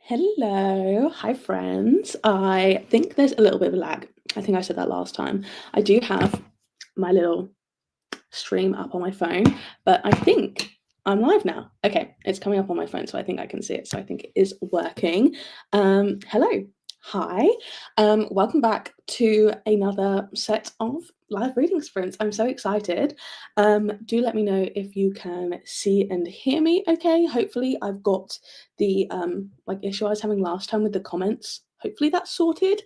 Hello, hi friends. I think there's a little bit of a lag. I think I said that last time. I do have my little stream up on my phone, but I think I'm live now. Okay, it's coming up on my phone, so I think I can see it. So I think it is working. Hello, hi. Welcome back to another set of live reading sprints. I'm so excited. Do let me know if you can see and hear me okay. Hopefully I've got the issue I was having last time with the comments. Hopefully that's sorted.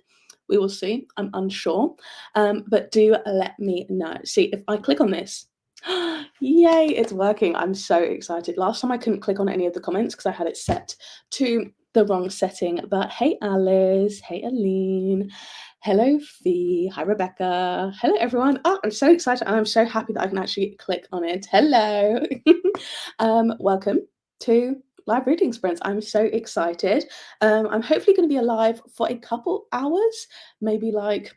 We will see. I'm unsure. But do let me know. See, if I click on this, yay, it's working. I'm so excited. Last time I couldn't click on any of the comments because I had it set to the wrong setting. But hey, Alice. Hey, Aline. Hello, Fee. Hi, Rebecca. Hello, everyone. Oh, I'm so excited. And I'm so happy that I can actually click on it. Hello. Welcome to live reading sprints. I'm so excited. I'm hopefully going to be alive for a couple hours, maybe like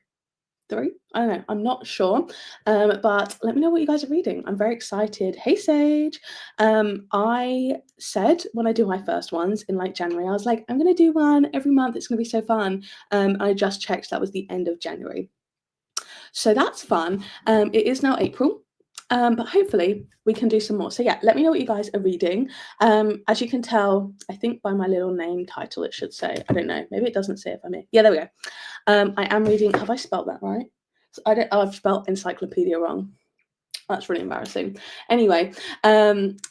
3. I don't know. I'm not sure. But let me know what you guys are reading. I'm very excited. Hey, Sage. I said when I do my first ones in like January, I was like, I'm going to do one every month. It's going to be so fun. I just checked that was the end of January. So that's fun. It is now April. But hopefully we can do some more. So yeah, let me know what you guys are reading. As you can tell, I think by my little name title it should say, I don't know, maybe it doesn't say if I'm in. Yeah, there we go. I am reading, have I spelled that right? So I've spelled encyclopedia wrong. That's really embarrassing. Anyway,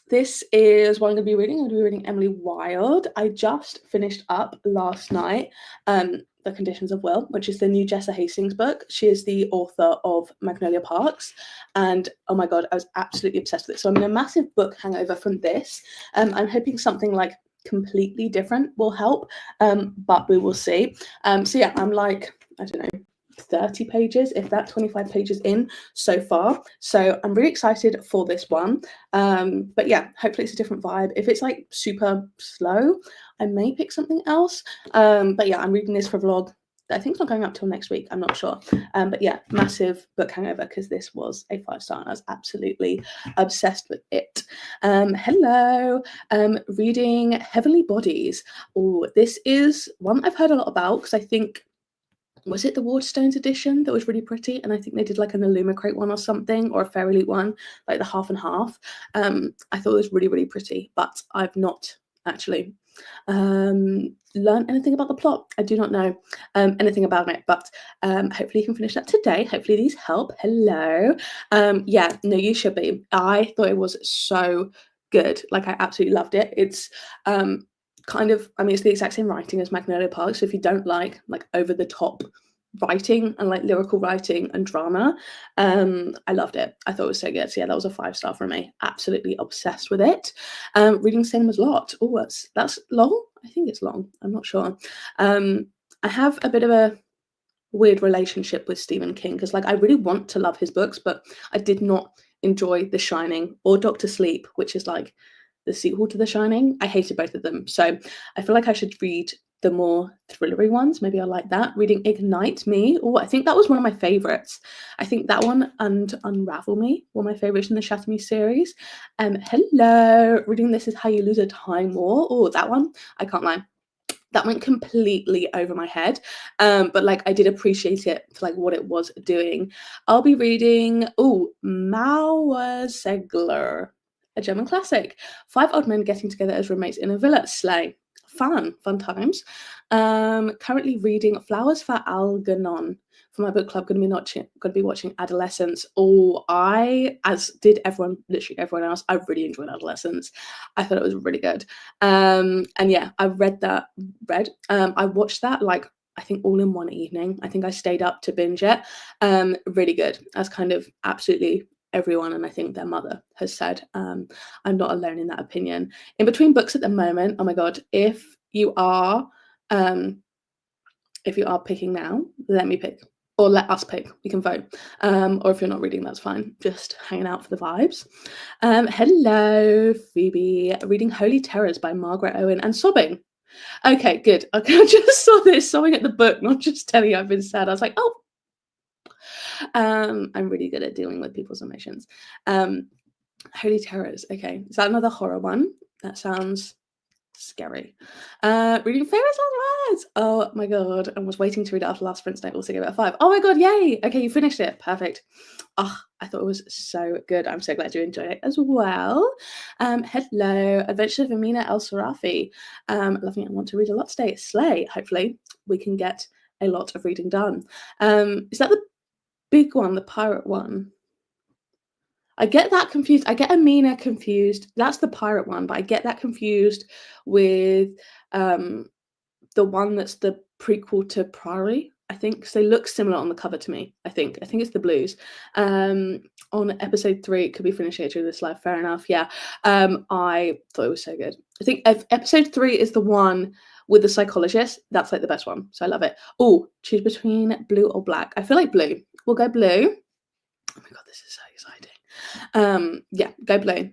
this is what I'm going to be reading. I'm going to be reading Emily Wilde. I just finished up last night The Conditions of Will, which is the new Jessa Hastings book. She is the author of Magnolia Parks. And oh my God, I was absolutely obsessed with it. So I'm in a massive book hangover from this. I'm hoping something like completely different will help, but we will see. So yeah, I'm like, I don't know, 30 pages, if that, 25 pages in so far. So I'm really excited for this one. But yeah, hopefully it's a different vibe. If it's like super slow, I may pick something else. But yeah, I'm reading this for vlog. I think it's not going up till next week. I'm not sure. But yeah, massive book hangover because this was a 5-star and I was absolutely obsessed with it. Hello. Reading Heavenly Bodies. Oh, this is one I've heard a lot about because I think, was it the Waterstones edition that was really pretty? And I think they did like an Illumicrate one or something, or a Fairyloot one, like the half and half. I thought it was really, really pretty, but I've not actually learned anything about the plot. I do not know anything about it, but hopefully you can finish that today. Hopefully these help. Hello. Yeah, no, you should be. I thought it was so good. Like I absolutely loved it. It's kind of, I mean, it's the exact same writing as Magnolia Park. So if you don't like over the top writing and like lyrical writing and drama, I loved it. I thought it was so good. So yeah, that was a 5-star for me. Absolutely obsessed with it. Reading Cinema's Lot. Oh, that's long. I think it's long. I'm not sure. I have a bit of a weird relationship with Stephen King because like I really want to love his books, but I did not enjoy The Shining or Doctor Sleep, which is like the sequel to The Shining. I hated both of them. So I feel like I should read the more thrillery ones. Maybe I like that. Reading Ignite Me. Oh, I think that was one of my favorites. I think that one and Unravel Me were my favorites in the Shatter Me series. Hello. Reading This Is How You Lose a Time War. Oh, that one. I can't lie. That went completely over my head, but like I did appreciate it for like what it was doing. I'll be reading Mauersegler, a German classic. 5 odd men getting together as roommates in a villa. Slay. Fun times. Currently reading Flowers for Algernon for my book club. Going to be watching Adolescence. Oh, as did everyone, literally everyone else, I really enjoyed Adolescence. I thought it was really good. And yeah, I I watched that like I think all in one evening. I think I stayed up to binge it. Really good. As kind of absolutely everyone, and I think their mother has said. I'm not alone in that opinion. In between books at the moment, oh my god, if you are picking now, let me pick. Or let us pick. We can vote. Or if you're not reading, that's fine. Just hanging out for the vibes. Hello, Phoebe. Reading Holy Terrors by Margaret Owen and sobbing. Okay, good. I just saw this sobbing at the book, not just telling you I've been sad. I was like, oh. I'm really good at dealing with people's emotions. Holy Terrors. Okay, is that another horror one? That sounds Scary. Reading favourite last words. Oh my god. I was waiting to read it after last Prince and I also gave it a 5. Oh my god, yay! Okay, you finished it. Perfect. Oh, I thought it was so good. I'm so glad you enjoyed it as well. Hello, Adventures of Amina El Sarafi. Loving it. I want to read a lot today. Slay. Hopefully we can get a lot of reading done. Is that the big one, the pirate one? I get that confused. I get Amina confused. That's the pirate one, but I get that confused with the one that's the prequel to Priory, I think, because they look similar on the cover to me. I think it's the blues. On episode 3, it could be finished later in this live. Fair enough. Yeah. I thought it was so good. I think episode 3 is the one with the psychologist. That's like the best one. So I love it. Oh, choose between blue or black. I feel like blue. We'll go blue. Oh my god, this is so exciting. Yeah, go blue.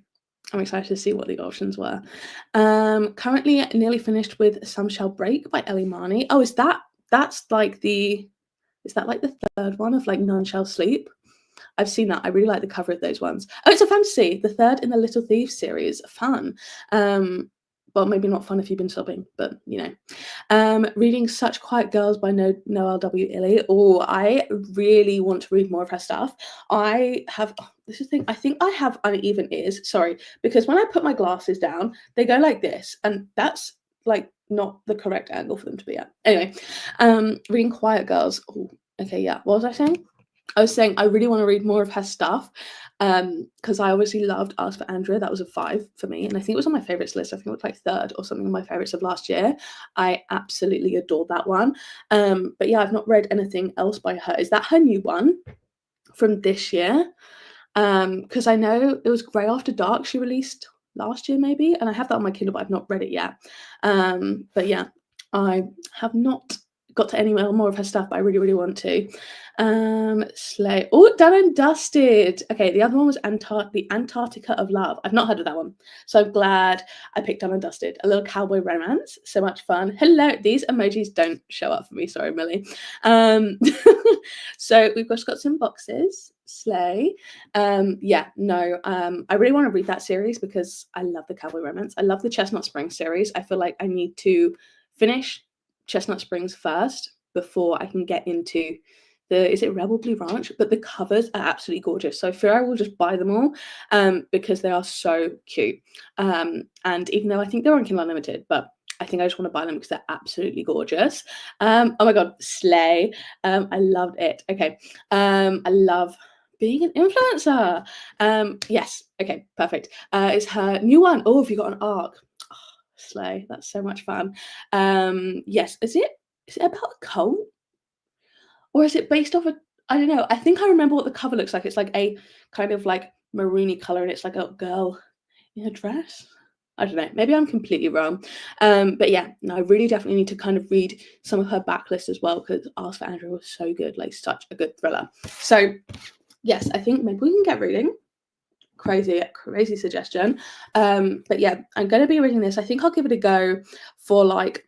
I'm excited to see what the options were. Currently nearly finished with Some Shall Break by Ellie Marnie. Oh, is that like the third one of like None Shall Sleep? I've seen that. I really like the cover of those ones. Oh, it's a fantasy. The third in the Little Thieves series. Fun. Well, maybe not fun if you've been sobbing, but you know. Reading Such Quiet Girls by Noelle W. Illy. Oh, I really want to read more of her stuff. I have, this is the thing, I think I have uneven ears. Sorry, because when I put my glasses down, they go like this, and that's like not the correct angle for them to be at. Anyway, reading Quiet Girls. Oh, okay, yeah. What was I saying? I was saying I really want to read more of her stuff because I obviously loved Ask for Andrea. That was a 5 for me, and I think it was on my favourites list. I think it was like 3rd or something on my favourites of last year. I absolutely adored that one. But yeah, I've not read anything else by her. Is that her new one from this year? Because I know it was Grey After Dark she released last year maybe, and I have that on my Kindle, but I've not read it yet. But yeah, I have not got to any more of her stuff, but I really, really want to. Slay. Oh, Done and Dusted. Okay, the other one was the Antarctica of Love. I've not heard of that one, so I'm glad I picked Done and Dusted. A little cowboy romance. So much fun. Hello. These emojis don't show up for me. Sorry, Millie. So we've just got some boxes. Slay. Yeah, no. I really want to read that series because I love the cowboy romance. I love the Chestnut Springs series. I feel like I need to finish Chestnut Springs first before I can get into is it Rebel Blue Ranch? But the covers are absolutely gorgeous. So I fear I will just buy them all because they are so cute. And even though I think they're on Kindle Unlimited, but I think I just want to buy them because they're absolutely gorgeous. Oh my god, slay. I loved it. Okay. I love being an influencer. Yes. Okay, perfect. It's her new one. Oh, have you got an arc? Oh, slay. That's so much fun. Yes. Is it about a cult? Or is it based off I don't know. I think I remember what the cover looks like. It's like a kind of like maroony color, and it's like a girl in a dress. I don't know. Maybe I'm completely wrong. But yeah, no, I really definitely need to kind of read some of her backlist as well because Ask for Andrea was so good, like such a good thriller. So yes, I think maybe we can get reading. Crazy suggestion. But yeah, I'm going to be reading this. I think I'll give it a go for like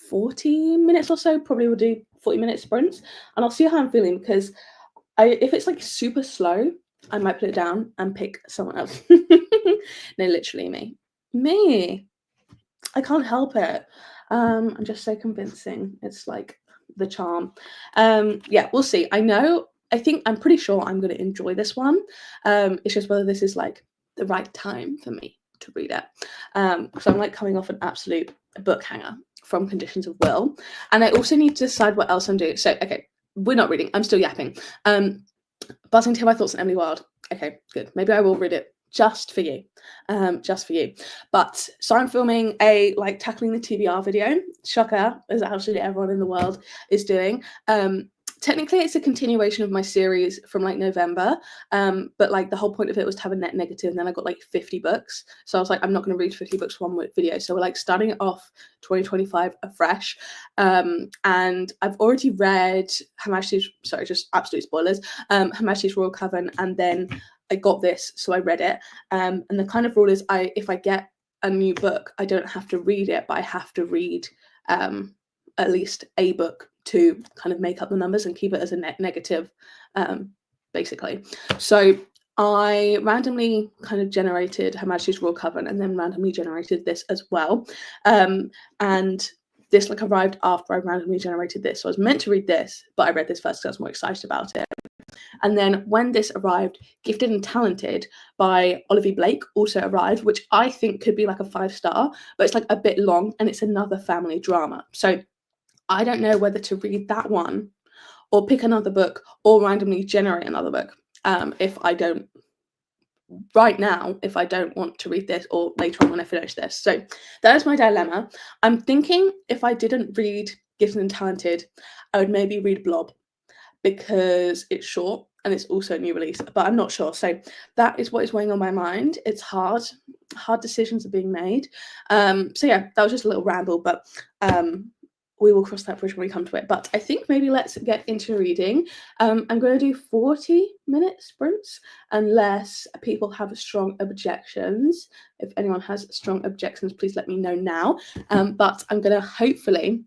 40 minutes or so. Probably will do 40-minute sprints, and I'll see how I'm feeling because if it's like super slow, I might put it down and pick someone else. No, literally me. I can't help it. I'm just so convincing. It's like the charm. Yeah, we'll see. I'm pretty sure I'm going to enjoy this one. It's just whether this is like the right time for me to read it. Because I'm like coming off an absolute book hanger from Conditions of Will. And I also need to decide what else I'm doing. So, okay, we're not reading. I'm still yapping. Buzzing to hear my thoughts on Emily Wilde. Okay, good. Maybe I will read it just for you. But so I'm filming a like tackling the TBR video. Shocker, as absolutely everyone in the world is doing. Technically it's a continuation of my series from like November, but like the whole point of it was to have a net negative, and then I got like 50 books, so I was like, I'm not going to read 50 books for one video, so we're like starting it off 2025 afresh. And I've already read Her Majesty's, sorry, just absolute spoilers, Her Majesty's Royal Coven, and then I got this, so I read it. And the kind of rule is if I get a new book, I don't have to read it, but I have to read at least a book to kind of make up the numbers and keep it as a net negative, basically. So I randomly kind of generated Her Majesty's Royal Coven and then randomly generated this as well. And this like arrived after I randomly generated this. So I was meant to read this, but I read this first because I was more excited about it. And then when this arrived, Gifted and Talented by Olivia Blake also arrived, which I think could be like a 5-star, but it's like a bit long and it's another family drama. So I don't know whether to read that one or pick another book or randomly generate another book. If I don't right now, if I don't want to read this or later on when I finish this. So that is my dilemma. I'm thinking if I didn't read Gifted and Talented, I would maybe read Blob because it's short and it's also a new release, but I'm not sure. So that is what is weighing on my mind. It's hard. Hard decisions are being made. So yeah, that was just a little ramble, but we will cross that bridge when we come to it. But I think maybe let's get into reading. I'm going to do 40-minute sprints unless people have strong objections. If anyone has strong objections, please let me know now. But I'm going to hopefully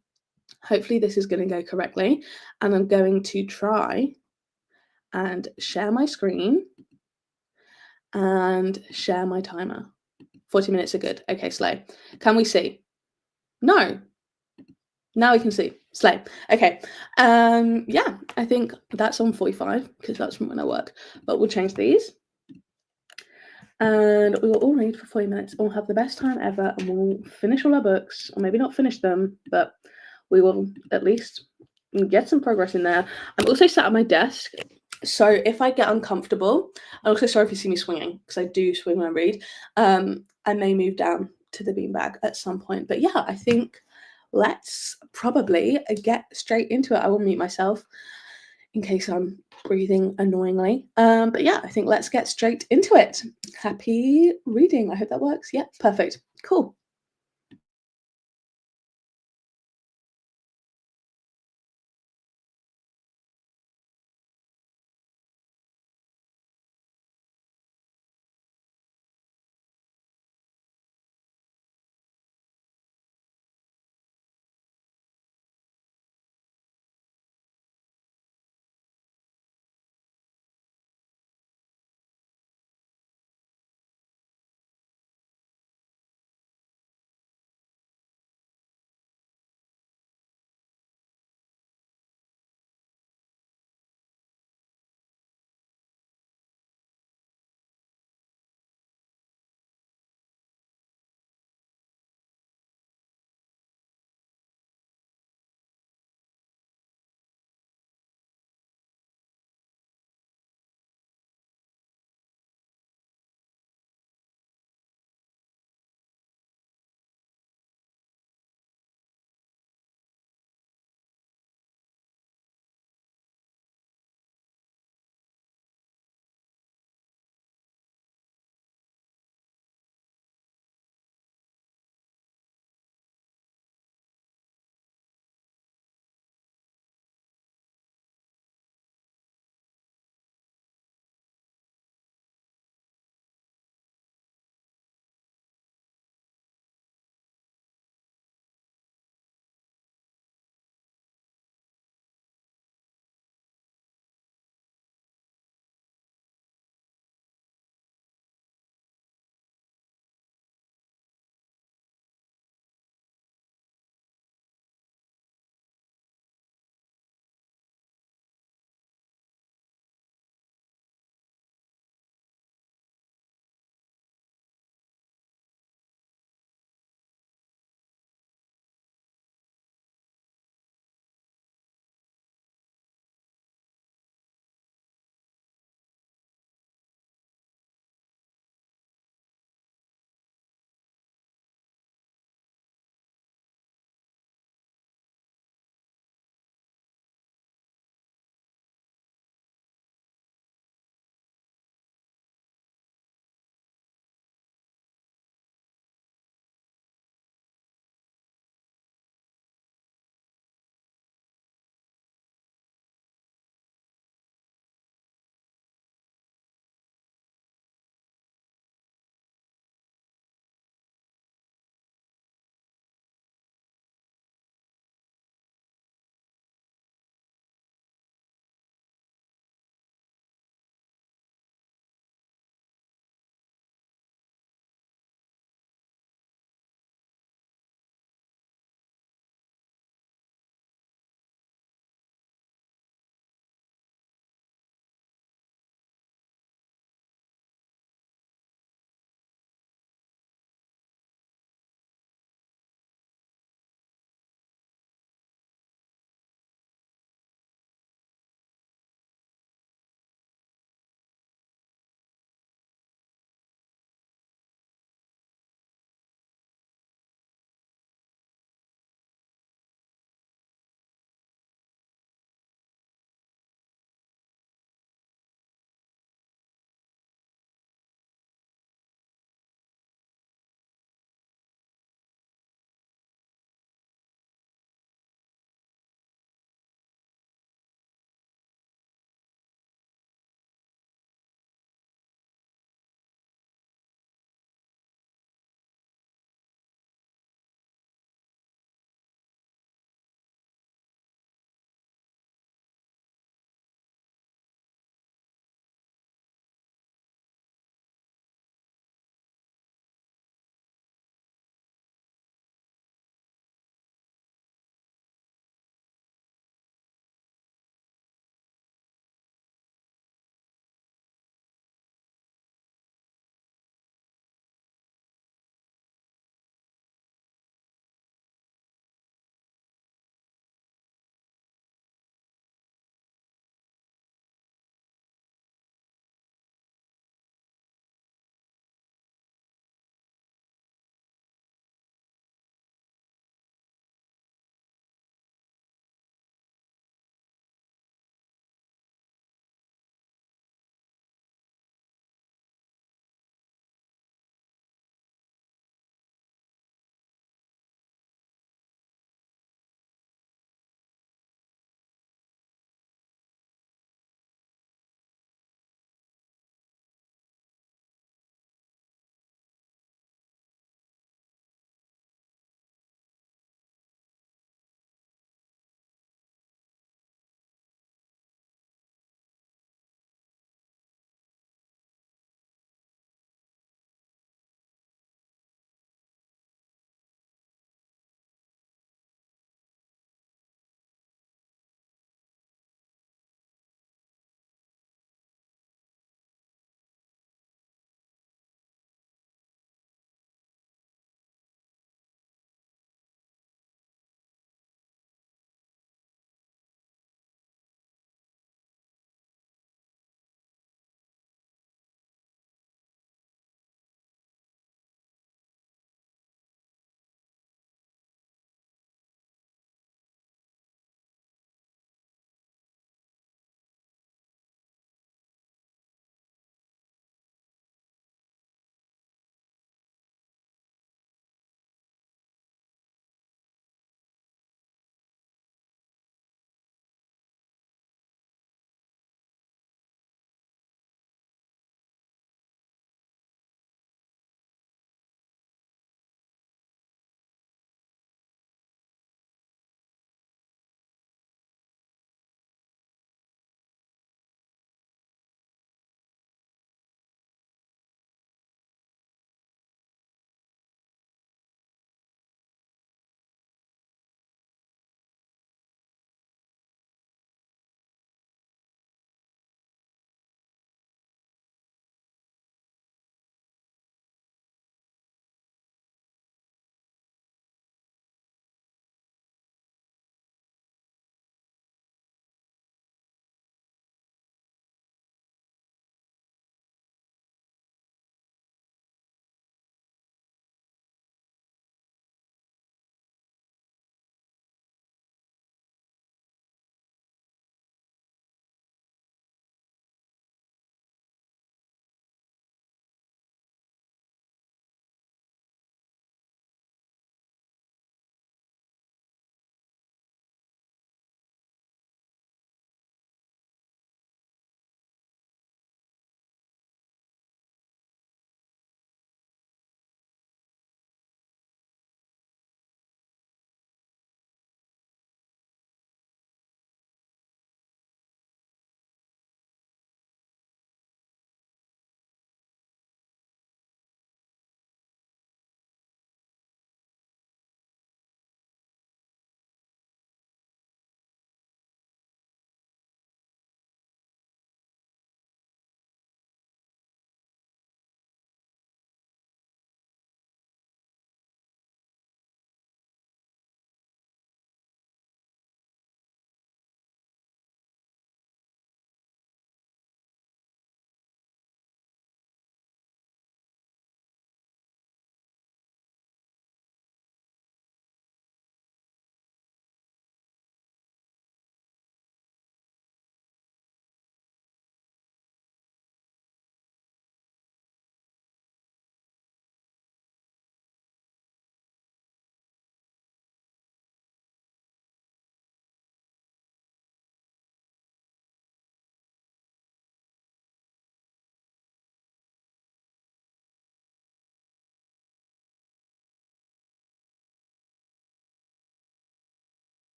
this is going to go correctly, and I'm going to try and share my screen and share my timer. 40 minutes are good. Okay, slay. Can we see? No. Now we can see. Slay. Okay. Yeah, I think that's on 45 because that's from when I work. But we'll change these. And we will all read for 40 minutes and we'll have the best time ever and we'll finish all our books, or maybe not finish them, but we will at least get some progress in there. I'm also sat at my desk, so if I get uncomfortable, I'm also sorry if you see me swinging because I do swing when I read. I may move down to the beanbag at some point, but yeah, I think let's probably get straight into it. I will mute myself in case I'm breathing annoyingly. But yeah, I think let's get straight into it. Happy reading. I hope that works. Yeah, perfect. Cool.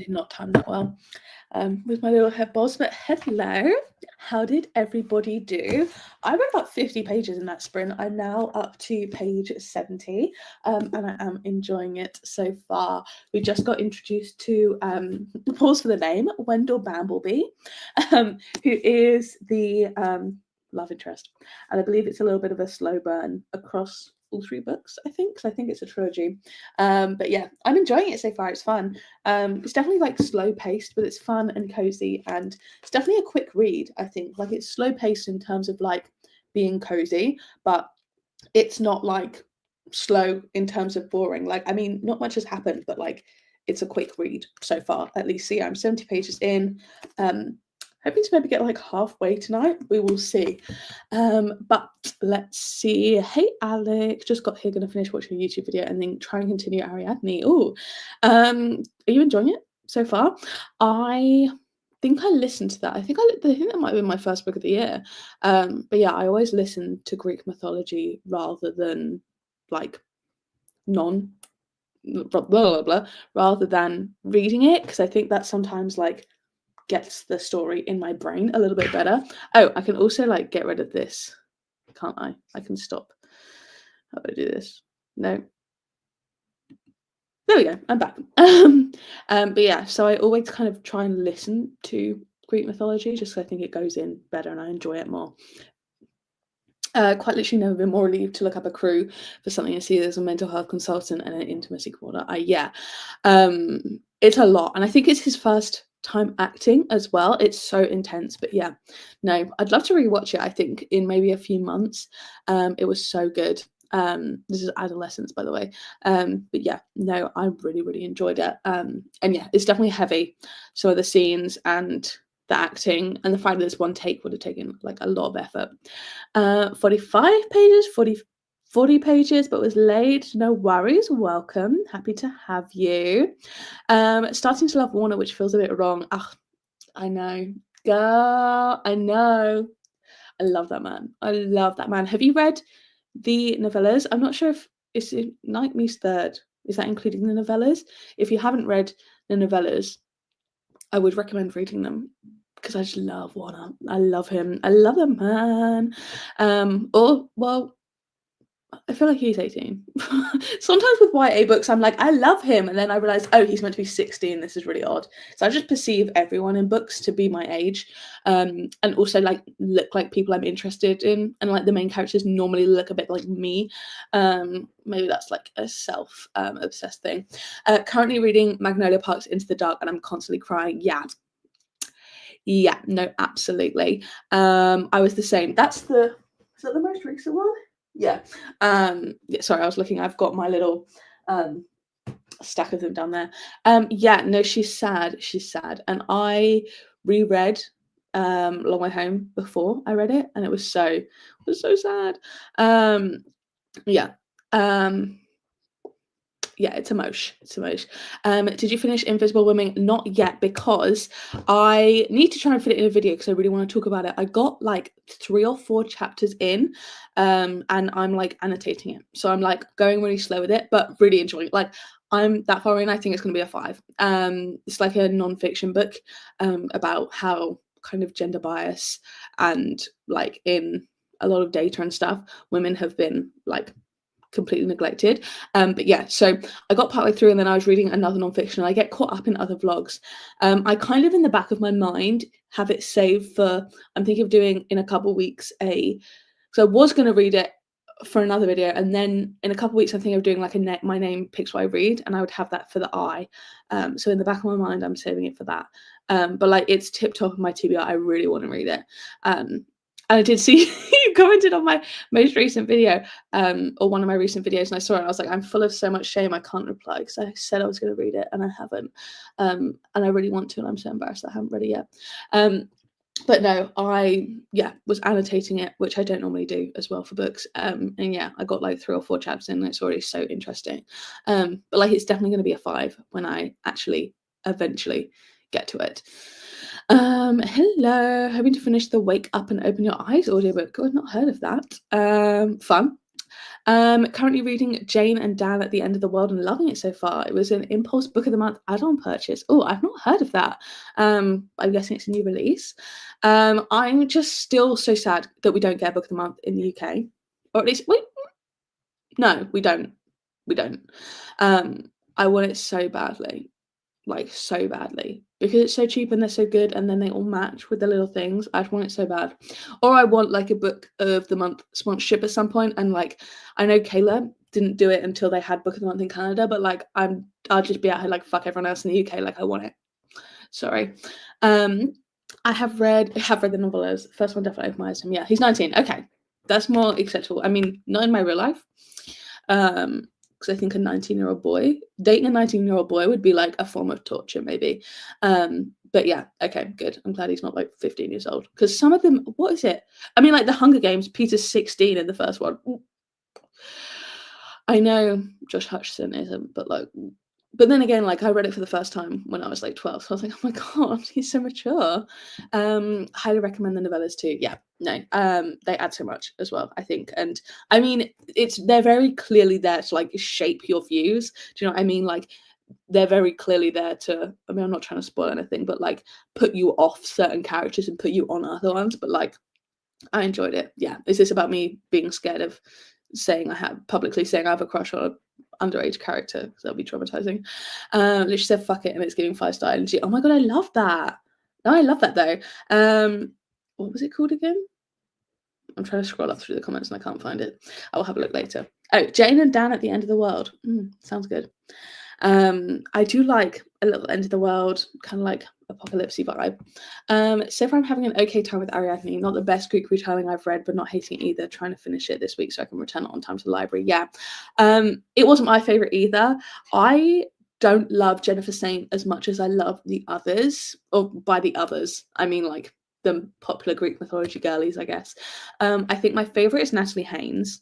did not time that well with my little head bobs, but hello, how did everybody do? I read about 50 pages in that sprint. I'm now up to page 70, and I am enjoying it so far. We just got introduced to, pause for the name, Wendell Bambleby, who is the love interest. And I believe it's a little bit of a slow burn across all 3 books, I think, because I think it's a trilogy. But yeah, I'm enjoying it so far. It's fun. It's definitely like slow paced, but it's fun and cozy, and it's definitely a quick read. I think like it's slow paced in terms of like being cozy, but it's not like slow in terms of boring. Like, I mean, not much has happened, but like it's a quick read so far, at least. So yeah, I'm 70 pages in. Hoping to maybe get like halfway tonight. We will see. But let's see. Hey, Alec, just got here. Gonna finish watching a YouTube video and then try and continue Ariadne. Oh, are you enjoying it so far? I think I listened to that. I think that might have been my first book of the year. But yeah, I always listen to Greek mythology rather than like non blah blah blah, rather than reading it, because I think that sometimes like gets the story in my brain a little bit better. Oh, I can also like get rid of this, can't I? I can stop. How do I do this? No. There we go. I'm back. But yeah, so I always kind of try and listen to Greek mythology just because I think it goes in better and I enjoy it more. Quite literally never been more relieved to look up a crew for something. I see there's a mental health consultant and an intimacy coordinator. Yeah, it's a lot, and I think it's his first time acting as well. It's so intense, but yeah, no, I'd love to rewatch it. I think in maybe a few months. It was so good. This is adolescence, by the way. But yeah, no, I really enjoyed it. And yeah, it's definitely heavy. Some of the scenes and the acting and the fact that this one take would have taken like a lot of effort. 45 pages, 40 pages, but was late. No worries. Welcome. Happy to have you. Starting to love Warner, which feels a bit wrong. Ugh, I know. Girl, I know. I love that man. I love that man. Have you read the novellas? I'm not sure if it's Night Me's Third. Is that including the novellas? If you haven't read the novellas, I would recommend reading them because I just love Warner. I love him. I love the man. Or well, I feel like he's 18. Sometimes with YA books, I'm like, I love him. And then I realize, oh, he's meant to be 16. This is really odd. So I just perceive everyone in books to be my age. And also like look like people I'm interested in. And like the main characters normally look a bit like me. Maybe that's like a self obsessed thing. Currently reading Magnolia Park's Into the Dark and I'm constantly crying. Yeah, no, absolutely. I was the same. Is that the most recent one? Yeah. Sorry, I was looking. I've got my little stack of them down there. Yeah, no, she's sad. She's sad. And I reread Long Way Home before I read it, and it was so sad. Yeah. Yeah, it's a mosh. Did you finish Invisible Women? Not yet, because I need to try and fit it in a video because I really want to talk about it. I got like 3 or 4 chapters in, and I'm like annotating it. So I'm like going really slow with it, but really enjoying it. Like I'm that far in, I think it's gonna be a 5. It's like a non-fiction book about how kind of gender bias and like in a lot of data and stuff, women have been like completely neglected. But yeah, so I got partway through and then I was reading another nonfiction. I get caught up in other vlogs. I kind of in the back of my mind have it saved for, I'm thinking of doing in a couple weeks so I was going to read it for another video, and then in a couple weeks I'm thinking of doing like my name picks what I read, and I would have that for the eye. So in the back of my mind I'm saving it for that. But like it's tip top of my TBR. I really want to read it. And I did see you commented on my most recent video, or one of my recent videos, and I saw it and I was like, I'm full of so much shame I can't reply because I said I was going to read it and I haven't. And I really want to, and I'm so embarrassed that I haven't read it yet. But no, I was annotating it, which I don't normally do as well for books. And yeah, I got like 3 or 4 chapters in and it's already so interesting. But like it's definitely going to be a 5 when I actually eventually get to it. Hello, hoping to finish the Wake Up and Open Your Eyes audiobook. Oh, I've not heard of that. Fun. Currently reading Jane and Dan at the End of the World and loving it so far. It was an impulse book of the month add-on purchase. Oh, I've not heard of that. I'm guessing it's a new release. I'm just still so sad that we don't get a book of the month in the UK, or at least wait, no, we don't. We don't. I want it so badly, like so badly, because it's so cheap and they're so good, and then they all match with the little things. I want it so bad. Or I want like a book of the month sponsorship at some point, and like I know Kayla didn't do it until they had book of the month in Canada, but like I'll just be out here like fuck everyone else in the UK, like I want it. Sorry. I have read the novellas. First one definitely opened my eyes to him. Yeah, he's 19. Okay. That's more acceptable. I mean, not in my real life. Because I think a 19-year-old boy, dating a 19-year-old boy would be like a form of torture, maybe. But yeah, okay, good. I'm glad he's not like 15 years old. Because some of them, what is it? I mean, like the Hunger Games, Peter's 16 in the first one. I know Josh Hutcherson isn't, but then again, like I read it for the first time when I was like 12, so I was like, oh my god, he's so mature. Highly recommend the novellas too. Yeah, no, they add so much as well, I think. And I mean, they're very clearly there to like shape your views. Do you know what I mean? Like they're very clearly there to, I mean, I'm not trying to spoil anything, but like put you off certain characters and put you on other ones. But like I enjoyed it. Yeah. Is this about me being scared of publicly saying I have a crush on an underage character? Because that'll be traumatizing. She said fuck it and it's giving 5-star energy. Oh my god, I love that. No, I love that though. What was it called again? I'm trying to scroll up through the comments and I can't find it. I will have a look later. Oh, Jane and Dan at the End of the World. Sounds good. I do like a little End of the World, kind of like apocalypse vibe. So far I'm having an okay time with Ariadne. Not the best Greek retelling I've read, but not hating it either. Trying to finish it this week so I can return it on time to the library. Yeah. It wasn't my favorite either. I don't love Jennifer Saint as much as I love the others. Or by the others, I mean like the popular Greek mythology girlies, I guess. I think my favorite is Natalie Haynes.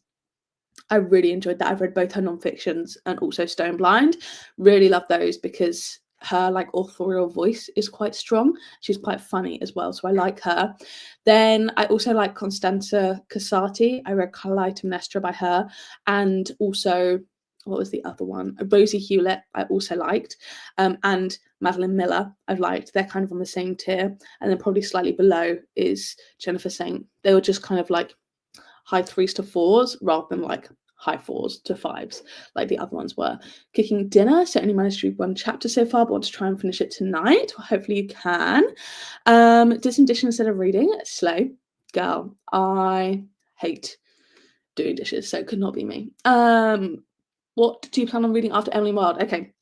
I really enjoyed that. I've read both her non-fictions and also Stone Blind. Really love those because her like authorial voice is quite strong. She's quite funny as well, so I like her. Then I also like Constanza Casati. I read Clytemnestra by her, and also what was the other one? Rosie Hewlett I also liked, and Madeline Miller I've liked. They're kind of on the same tier, and then probably slightly below is Jennifer Saint. They were just kind of like high 3s to 4s rather than like high 4s to 5s like the other ones were. Cooking Dinner, so only managed to read one chapter so far, but want to try and finish it tonight. Well, hopefully you can. Did some dishes instead of reading. Slow. Girl, I hate doing dishes, so it could not be me. What do you plan on reading after Emily Wilde? Okay.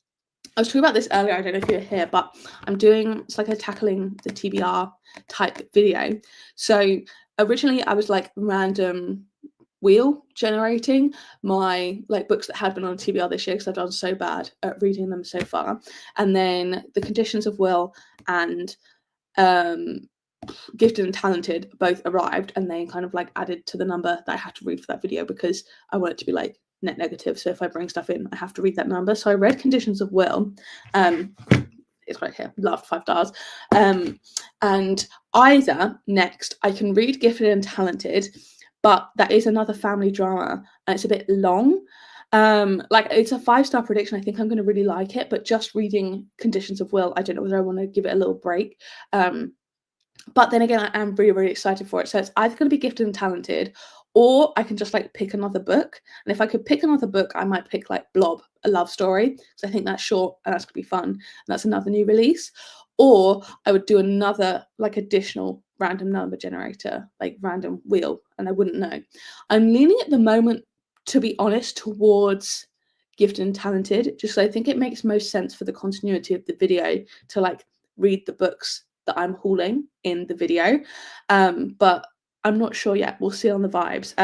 I was talking about this earlier, I don't know if you're here, but I'm doing, it's like a tackling the TBR type video. So originally I was like random wheel generating my like books that had been on TBR this year because I've done so bad at reading them so far. And then The Conditions of Will and Gifted and Talented both arrived, and they kind of like added to the number that I had to read for that video because I want it to be like net negative. So if I bring stuff in, I have to read that number. So I read Conditions of Will. It's right here. Loved 5 stars. And either next I can read Gifted and Talented, but that is another family drama and it's a bit long. Like it's a 5-star prediction. I think I'm going to really like it, but just reading Conditions of Will, I don't know whether I want to give it a little break. But then again, I am really, really excited for it. So it's either going to be Gifted and Talented, or I can just like pick another book. And if I could pick another book, I might pick like Blob, a love story, because I think that's short and that's going to be fun. And that's another new release. Or I would do another like additional random number generator, like random wheel, and I wouldn't know. I'm leaning at the moment, to be honest, towards Gifted and Talented, just so I think it makes most sense for the continuity of the video to like read the books that I'm hauling in the video. But I'm not sure yet. We'll see on the vibes.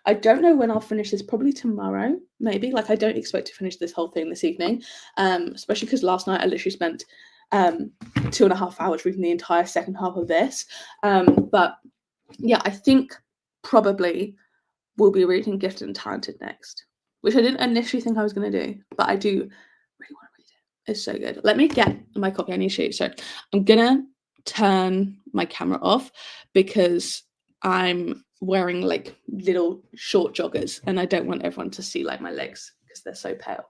I don't know when I'll finish this, probably tomorrow, maybe. Like I don't expect to finish this whole thing this evening, especially because last night I literally spent 2.5 hours reading the entire second half of this. But yeah, I think probably we'll be reading Gifted and Talented next, which I didn't initially think I was going to do, but I do really want to read it. It's so good. Let me get my copy. I need to shoot. So I'm going to turn my camera off because I'm wearing like little short joggers, and I don't want everyone to see like my legs because they're so pale.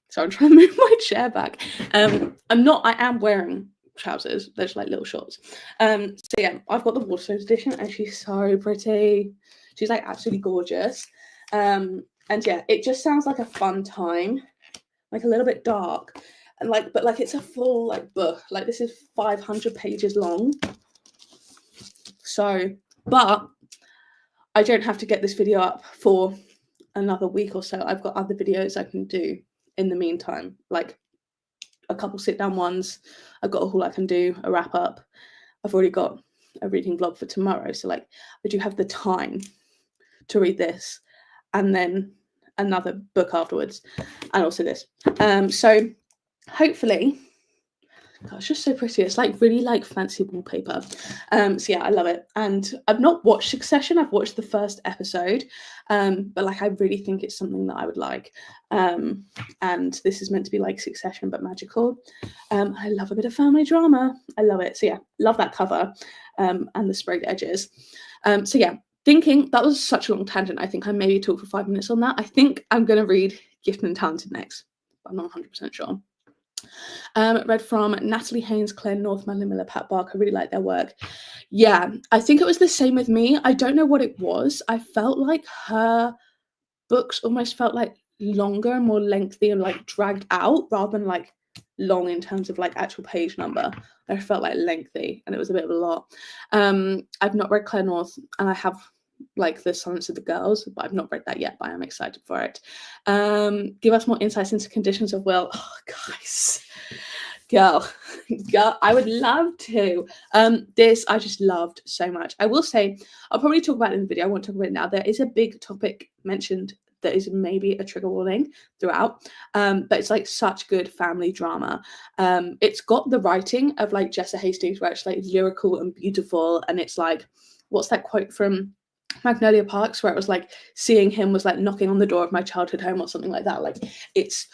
So I'm trying to move my chair back. I am wearing trousers. They're just like little shorts. So yeah, I've got the Waterstones edition, and she's so pretty. She's like absolutely gorgeous. And yeah, it just sounds like a fun time, like a little bit dark, and like, but like it's a full like book. Like this is 500 pages long. So, but I don't have to get this video up for another week or so. I've got other videos I can do in the meantime, like a couple sit down ones. I've got a haul I can do, a wrap up. I've already got a reading vlog for tomorrow. So like I do have the time to read this and then another book afterwards, and also this. So hopefully, God, it's just so pretty. It's like really like fancy wallpaper. So yeah, I love it. And I've not watched Succession. I've watched the first episode, but like I really think it's something that I would like. And this is meant to be like Succession but magical. I love a bit of family drama. I love it. So yeah, love that cover, and the sprayed edges. So yeah, thinking that was such a long tangent. I think I maybe talked for 5 minutes on that. I think I'm gonna read Gifted and Talented next, but I'm not 100% sure. Read from Natalie Haynes, Claire North, Madeline Miller, Pat Barker. Really like their work. Yeah, I think it was the same with me. I don't know what it was. I felt like her books almost felt like longer and more lengthy and like dragged out rather than like long in terms of like actual page number. I felt like lengthy and it was a bit of a lot. I've not read Claire North, and I have like The Silence of the Girls, but I've not read that yet, but I am excited for it. Give us more insights into Conditions of Will. Oh, guys. Girl, I would love to. This I just loved so much. I will say, I'll probably talk about it in the video. I won't talk about it now. There is a big topic mentioned that is maybe a trigger warning throughout, but it's like such good family drama. It's got the writing of like Jessa Hastings, where it's like lyrical and beautiful, and it's like, what's that quote from Magnolia Parks, where it was like, seeing him was like knocking on the door of my childhood home or something like that. Like it's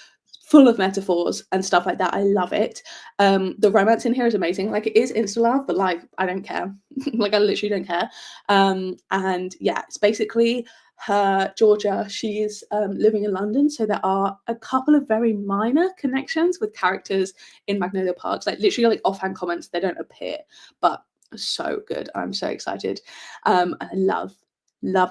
full of metaphors and stuff like that. I love it. The romance in here is amazing. Like it is insta love, but like I don't care. Like I literally don't care. And yeah, it's basically her Georgia. She's living in London, so there are a couple of very minor connections with characters in Magnolia Parks. Like literally like offhand comments, they don't appear, but so good. I'm so excited. And I love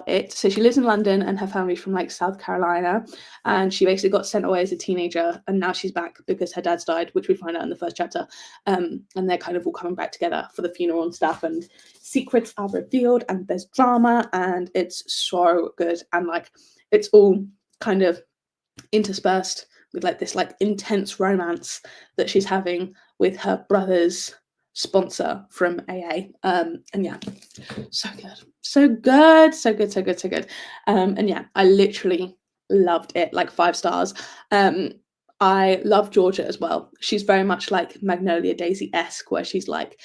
it. So she lives in London, and her family's from like South Carolina, and she basically got sent away as a teenager, and now she's back because her dad's died, which we find out in the first chapter. And they're kind of all coming back together for the funeral and stuff, and secrets are revealed, and there's drama, and it's so good. And like it's all kind of interspersed with like this like intense romance that she's having with her brother's sponsor from AA. And yeah, so good. And yeah, I literally loved it, like 5 stars. I love Georgia as well. She's very much like Magnolia Daisy-esque, where she's like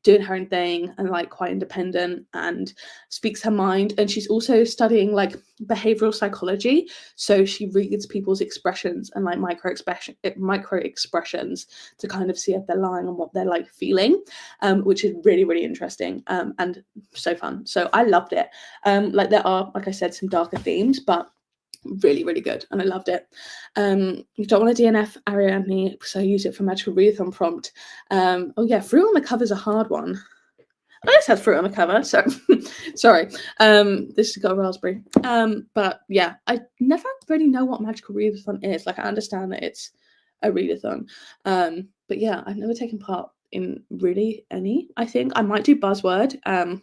doing her own thing and like quite independent and speaks her mind. And she's also studying like behavioral psychology. So she reads people's expressions and like micro expressions to kind of see if they're lying and what they're like feeling, which is really, really interesting and so fun. So I loved it. Like there are, like I said, some darker themes, but really, really good, and I loved it. You don't want to DNF Ariadne, so I use it for magical readathon prompt. Oh yeah, fruit on the cover is a hard one. I just had fruit on the cover, so sorry. This has got a raspberry. But yeah, I never really know what magical readathon is. Like I understand that it's a readathon, but yeah, I've never taken part in really any. I think I might do buzzword,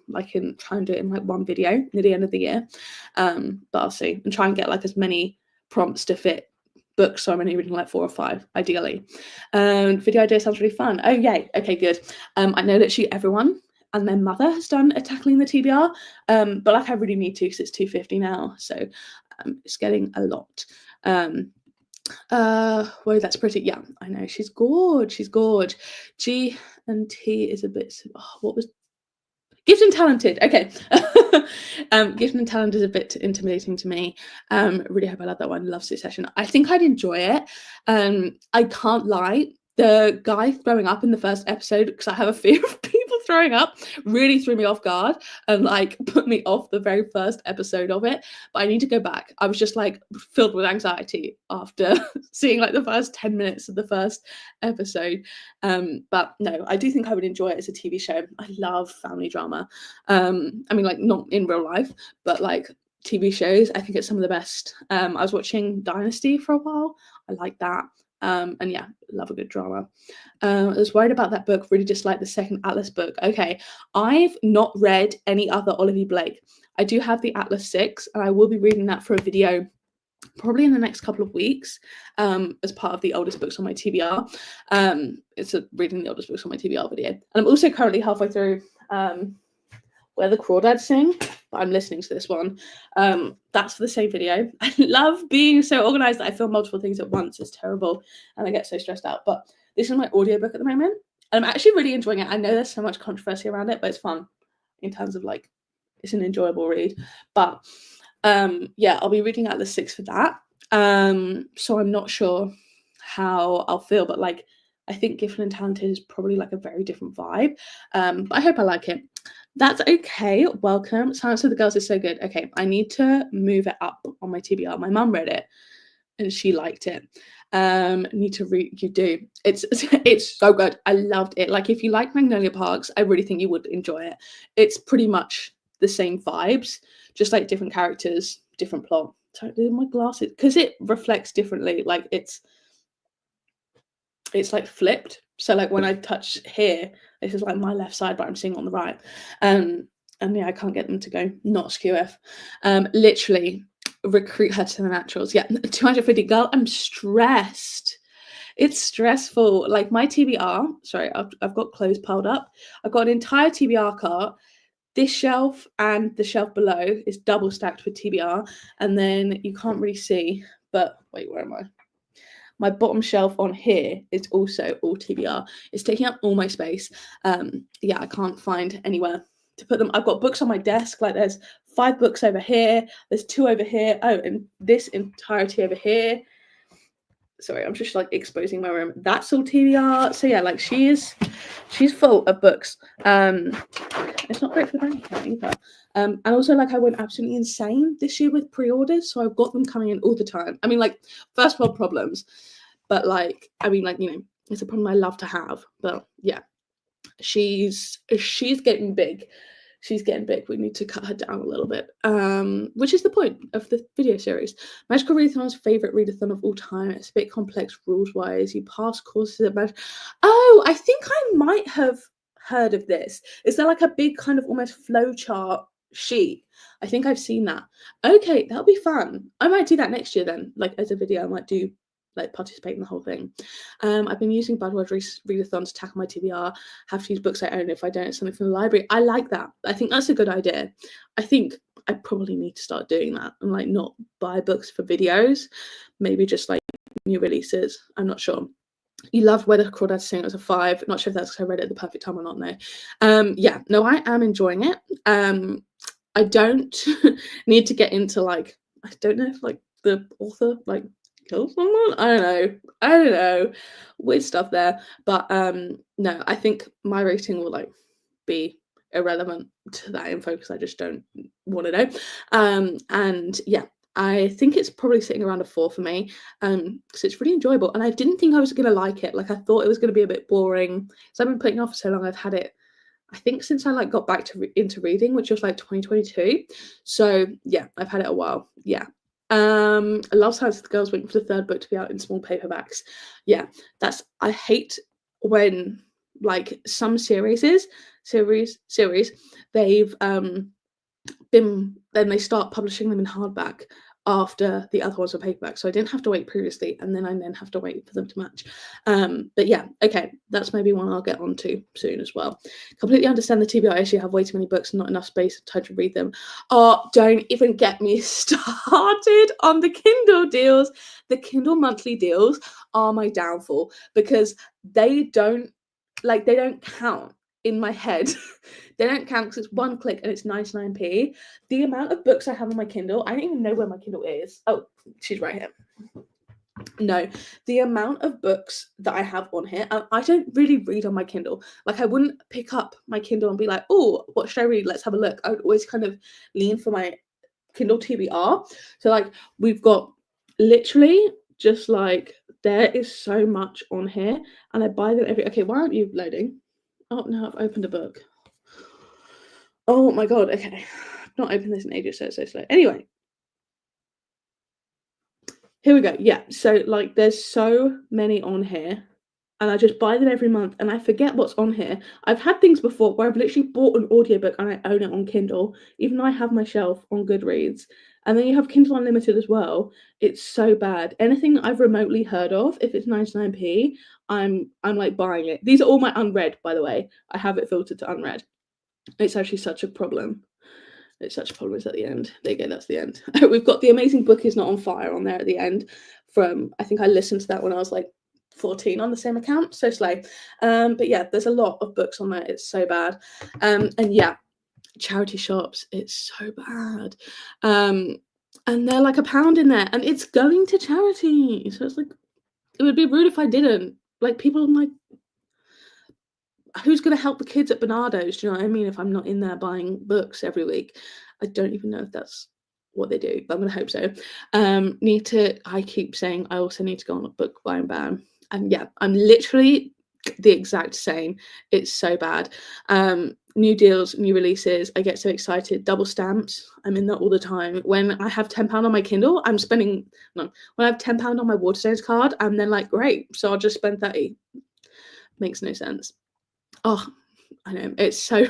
like and try and do it in like one video near the end of the year, but I'll see, and try and get like as many prompts to fit books, so I'm only reading like 4 or 5 ideally. Video idea sounds really fun. Oh yay, okay, good. I know literally everyone and their mother has done a tackling the TBR, but like I really need to because it's 250 now, so it's getting a lot. Whoa, that's pretty. Yeah, I know, she's gorge. G and T is a bit, what was Gifted and talented. Okay. Gifted and talented is a bit intimidating to me. Really hope I love that one. Love Succession. I think I'd enjoy it. I can't lie. The guy throwing up in the first episode, because I have a fear of people throwing up, really threw me off guard and like put me off the very first episode of it. But I need to go back. I was just like filled with anxiety after seeing like the first 10 minutes of the first episode. But no, I do think I would enjoy it as a TV show. I love family drama. I mean, like not in real life, but like TV shows. I think it's some of the best. I was watching Dynasty for a while. I like that. And yeah, love a good drama. I was worried about that book, really disliked the second Atlas book. Okay, I've not read any other Olivia Blake. I do have the Atlas 6, and I will be reading that for a video probably in the next couple of weeks, as part of the oldest books on my TBR. It's a reading the oldest books on my TBR video. And I'm also currently halfway through Where the Crawdads Sing, but I'm listening to this one. That's for the same video. I love being so organized that I film multiple things at once. It's terrible, and I get so stressed out. But this is my audiobook at the moment, and I'm actually really enjoying it. I know there's so much controversy around it, but it's fun in terms of like, it's an enjoyable read. But yeah, I'll be reading Atlas 6 for that. So I'm not sure how I'll feel, but like, I think Gifted and Talented is probably like a very different vibe. But I hope I like it. That's okay. Welcome. Silence of the Girls is so good. Okay, I need to move it up on my TBR. My mum read it and she liked it. Need to read. You do. It's so good. I loved it. Like, if you like Magnolia Parks, I really think you would enjoy it. It's pretty much the same vibes, just like different characters, different plot. Sorry, my glasses, because it reflects differently. Like it's like flipped. So like when I touch here, this is like my left side, but I'm seeing on the right. And yeah, I can't get them to go not skew. Literally recruit her to the naturals. Yeah, 250 girl. I'm stressed. It's stressful. Like my TBR. Sorry, I've got clothes piled up. I've got an entire TBR cart. This shelf and the shelf below is double stacked with TBR, and then you can't really see. But wait, where am I? My bottom shelf on here is also all TBR. It's taking up all my space. Yeah, I can't find anywhere to put them. I've got books on my desk. Like there's 5 books over here. There's 2 over here. Oh, and this entirety over here. Sorry, I'm just like exposing my room. That's all TBR. So yeah, like she's full of books. It's not great for the bank account either. And also, like, I went absolutely insane this year with pre-orders, so I've got them coming in all the time. I mean, like, first world problems, but like, I mean, like, you know, it's a problem I love to have. But yeah, she's getting big. She's getting big. We need to cut her down a little bit, which is the point of the video series. Magical Readathon's favourite readathon of all time. It's a bit complex rules-wise. You pass courses at Oh, I think I might have heard of this. Is there like a big kind of almost flowchart sheet? I think I've seen that. Okay, that'll be fun. I might do that next year then, like as a video. I might do like participate in the whole thing. I've been using Budward Readathon to tackle my TBR. Have to use books I own. If I don't, it's something from the library. I like that. I think that's a good idea. I think I probably need to start doing that and like not buy books for videos. Maybe just like new releases. I'm not sure. You loved Where the Crawdads Sing as a 5. Not sure if that's because I read it at the perfect time or not, no. Yeah, no, I am enjoying it. I don't need to get into like, I don't know if like the author like kill someone. I don't know, weird stuff there. But no, I think my rating will like be irrelevant to that info because I just don't want to know. And yeah, I think it's probably sitting around a 4 for me, because it's really enjoyable. And I didn't think I was going to like it. Like I thought it was going to be a bit boring. So I've been putting it off for so long. I've had it, I think, since I like got back to into reading, which was like 2022. So yeah, I've had it a while. Yeah. I love Silence of the Girls, waiting for the 3rd book to be out in small paperbacks. Yeah, I hate when like some series they've then they start publishing them in hardback after the other ones were paperback. So I didn't have to wait previously, and then I have to wait for them to match. But yeah, okay, that's maybe one I'll get onto soon as well. Completely understand the TBR issue. Have way too many books and not enough space and time to read them. Oh, don't even get me started on the Kindle deals. The Kindle monthly deals are my downfall because they don't count in my head, they don't count because it's one click and it's 99p. The amount of books I have on my Kindle, I don't even know where my Kindle is. Oh, she's right here. No, the amount of books that I have on here, I don't really read on my Kindle. Like, I wouldn't pick up my Kindle and be like, oh, what should I read? Let's have a look. I would always kind of lean for my Kindle TBR. So, like, we've got literally just like, there is so much on here, and I buy them every. Okay, why aren't you loading? Oh, no, I've opened a book. Oh my God, okay. I've not opened this in ages, so it's so slow. Anyway. Here we go. Yeah. So like there's so many on here and I just buy them every month and I forget what's on here. I've had things before where I've literally bought an audiobook and I own it on Kindle, even though I have my shelf on Goodreads. And then you have Kindle Unlimited as well. It's so bad. Anything that I've remotely heard of, if it's 99p, I'm like buying it. These are all my unread, by the way. I have it filtered to unread. It's actually such a problem. It's such a problem. It's at the end. There you go. That's the end. We've got The Amazing Book Is Not on Fire on there at the end. From, I think I listened to that when I was like 14 on the same account. So slow. But yeah, there's a lot of books on there. It's so bad. And yeah, charity shops. It's so bad. And they're like £1 in there, and it's going to charity. So it's like, it would be rude if I didn't. Like, people like, who's going to help the kids at Bernardo's? Do you know what I mean? If I'm not in there buying books every week, I don't even know if that's what they do, but I'm going to hope so. I keep saying I also need to go on a book buying ban. And yeah, I'm literally the exact same. It's so bad. New deals, new releases. I get so excited. Double stamps. I'm in there all the time. When I have £10 on my Kindle, when I have £10 on my Waterstones card, I'm then like, great, so I'll just spend 30. Makes no sense. Oh, I know. It's so